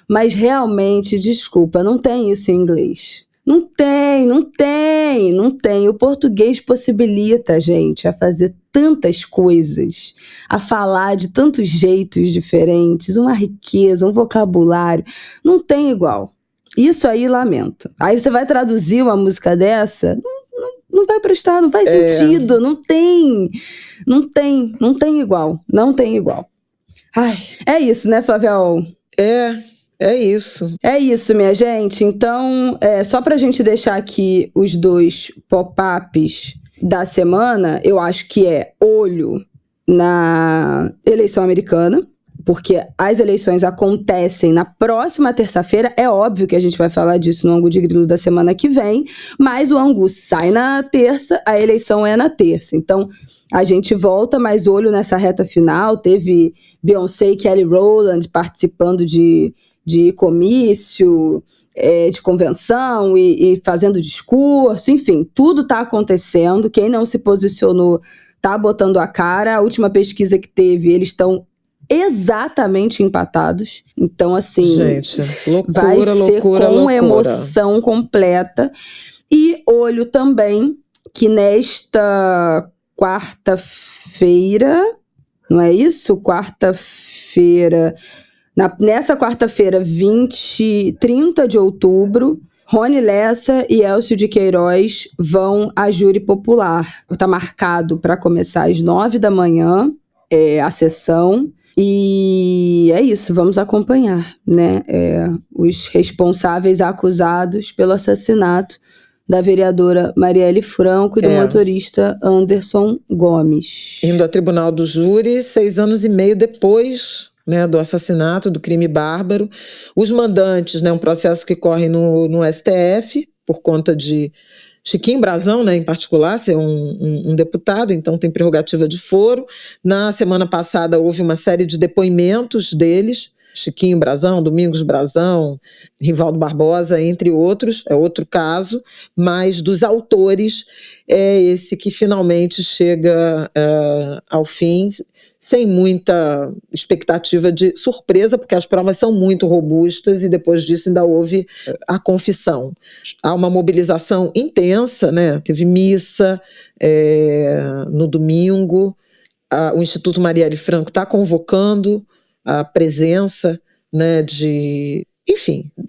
Mas realmente, desculpa, não tem isso em inglês. Não tem. O português possibilita a gente a fazer tantas coisas, a falar de tantos jeitos diferentes, uma riqueza, um vocabulário. Não tem igual. Isso aí, lamento. Aí você vai traduzir uma música dessa, não vai prestar, não faz sentido, não tem igual, não tem igual. Ai, é isso, né, Flaviol? É isso. É isso, minha gente. Então, só pra gente deixar aqui os 2 pop-ups da semana, eu acho que é olho na eleição americana, porque as eleições acontecem na próxima terça-feira. É óbvio que a gente vai falar disso no Angu de Grilo da semana que vem, mas o Angu sai na terça, a eleição é na terça. Então, a gente volta, mas olho nessa reta final. Teve Beyoncé e Kelly Rowland participando de comício, de convenção e fazendo discurso, enfim, tudo está acontecendo. Quem não se posicionou está botando a cara. A última pesquisa que teve, eles estão exatamente empatados. Então, assim, gente, loucura, vai ser loucura, com loucura. Emoção completa. E olho também que nesta quarta-feira, não é isso? Nessa quarta-feira, 30 de outubro, Rony Lessa e Elcio de Queiroz vão a júri popular. Está marcado para começar às 9 da manhã, a sessão. E é isso, vamos acompanhar, né? Os responsáveis acusados pelo assassinato da vereadora Marielle Franco e do motorista Anderson Gomes. Indo a tribunal do júri 6 anos e meio depois, né, do assassinato, do crime bárbaro. Os mandantes, né, um processo que corre no STF, por conta de Chiquinho Brazão, né, em particular, ser um deputado, então tem prerrogativa de foro. Na semana passada houve uma série de depoimentos deles, Chiquinho Brazão, Domingos Brazão, Rivaldo Barbosa, entre outros, é outro caso, mas dos autores é esse que finalmente chega ao fim, sem muita expectativa de surpresa, porque as provas são muito robustas e depois disso ainda houve a confissão. Há uma mobilização intensa, né? Teve missa no domingo, o Instituto Marielle Franco está convocando a presença, né,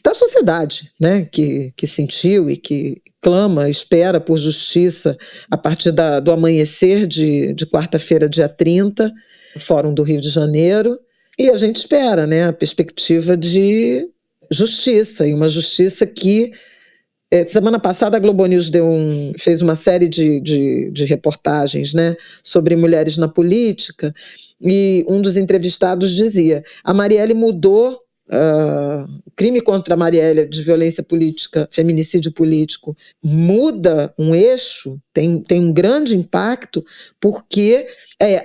da sociedade, né, que sentiu e que clama, espera por justiça a partir do amanhecer de quarta-feira, dia 30, Fórum do Rio de Janeiro, e a gente espera, né, a perspectiva de justiça, e uma justiça que semana passada a Globo News fez uma série de reportagens, né, sobre mulheres na política, e um dos entrevistados dizia: a Marielle mudou crime contra a Marielle de violência política, feminicídio político, muda um eixo, tem um grande impacto, porque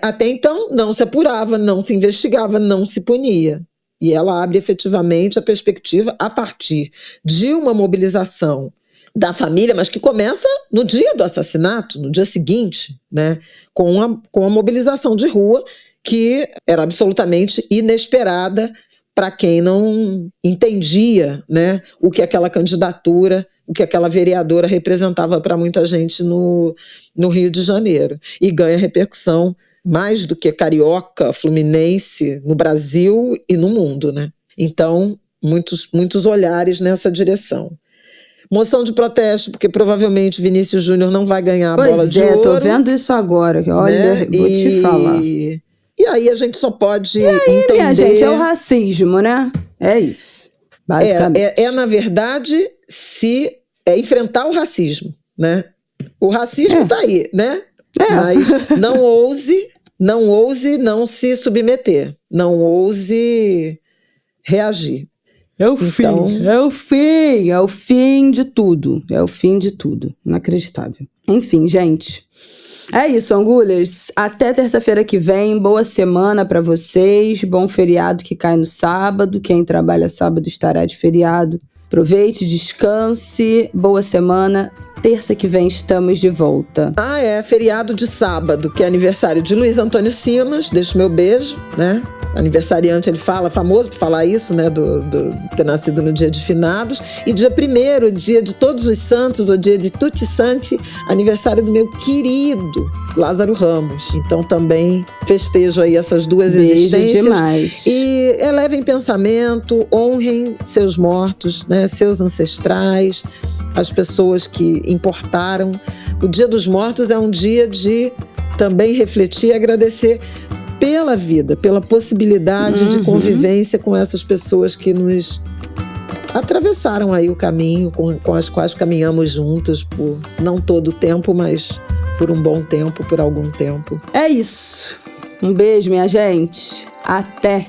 até então não se apurava, não se investigava, não se punia. E ela abre efetivamente a perspectiva a partir de uma mobilização da família, mas que começa no dia do assassinato, no dia seguinte, né, com a mobilização de rua, que era absolutamente inesperada para quem não entendia, né, o que aquela candidatura, o que aquela vereadora representava para muita gente no Rio de Janeiro. E ganha repercussão mais do que carioca, fluminense, no Brasil e no mundo, né? Então, muitos olhares nessa direção. Moção de protesto, porque provavelmente Vinícius Júnior não vai ganhar a bola de ouro. Tô vendo isso agora, olha, né? Vou te falar. E aí a gente só pode entender... minha gente, é o racismo, né? É isso, basicamente. Na verdade, enfrentar o racismo, né? O racismo tá aí, né? Mas não ouse não se submeter, não ouse reagir. É o fim de tudo. É o fim de tudo. Inacreditável. Enfim, gente. É isso, Angulers. Até terça-feira que vem. Boa semana pra vocês. Bom feriado que cai no sábado. Quem trabalha sábado estará de feriado. Aproveite, descanse. Boa semana. Terça que vem estamos de volta. Feriado de sábado, que é aniversário de Luiz Antônio Simas. Deixo meu beijo, né? Aniversariante, ele famoso por falar isso, né? Do ter nascido no dia de finados. E dia 1º, dia de Todos os Santos, o dia de Tutti Santi, aniversário do meu querido Lázaro Ramos. Então também festejo aí essas duas existências. Demais. E elevem pensamento, honrem seus mortos, né? Seus ancestrais, as pessoas que importaram. O Dia dos Mortos é um dia de também refletir e agradecer pela vida, pela possibilidade de convivência com essas pessoas que nos atravessaram aí o caminho, com as quais caminhamos juntos por não todo o tempo, mas por um bom tempo, por algum tempo. É isso. Um beijo, minha gente. Até!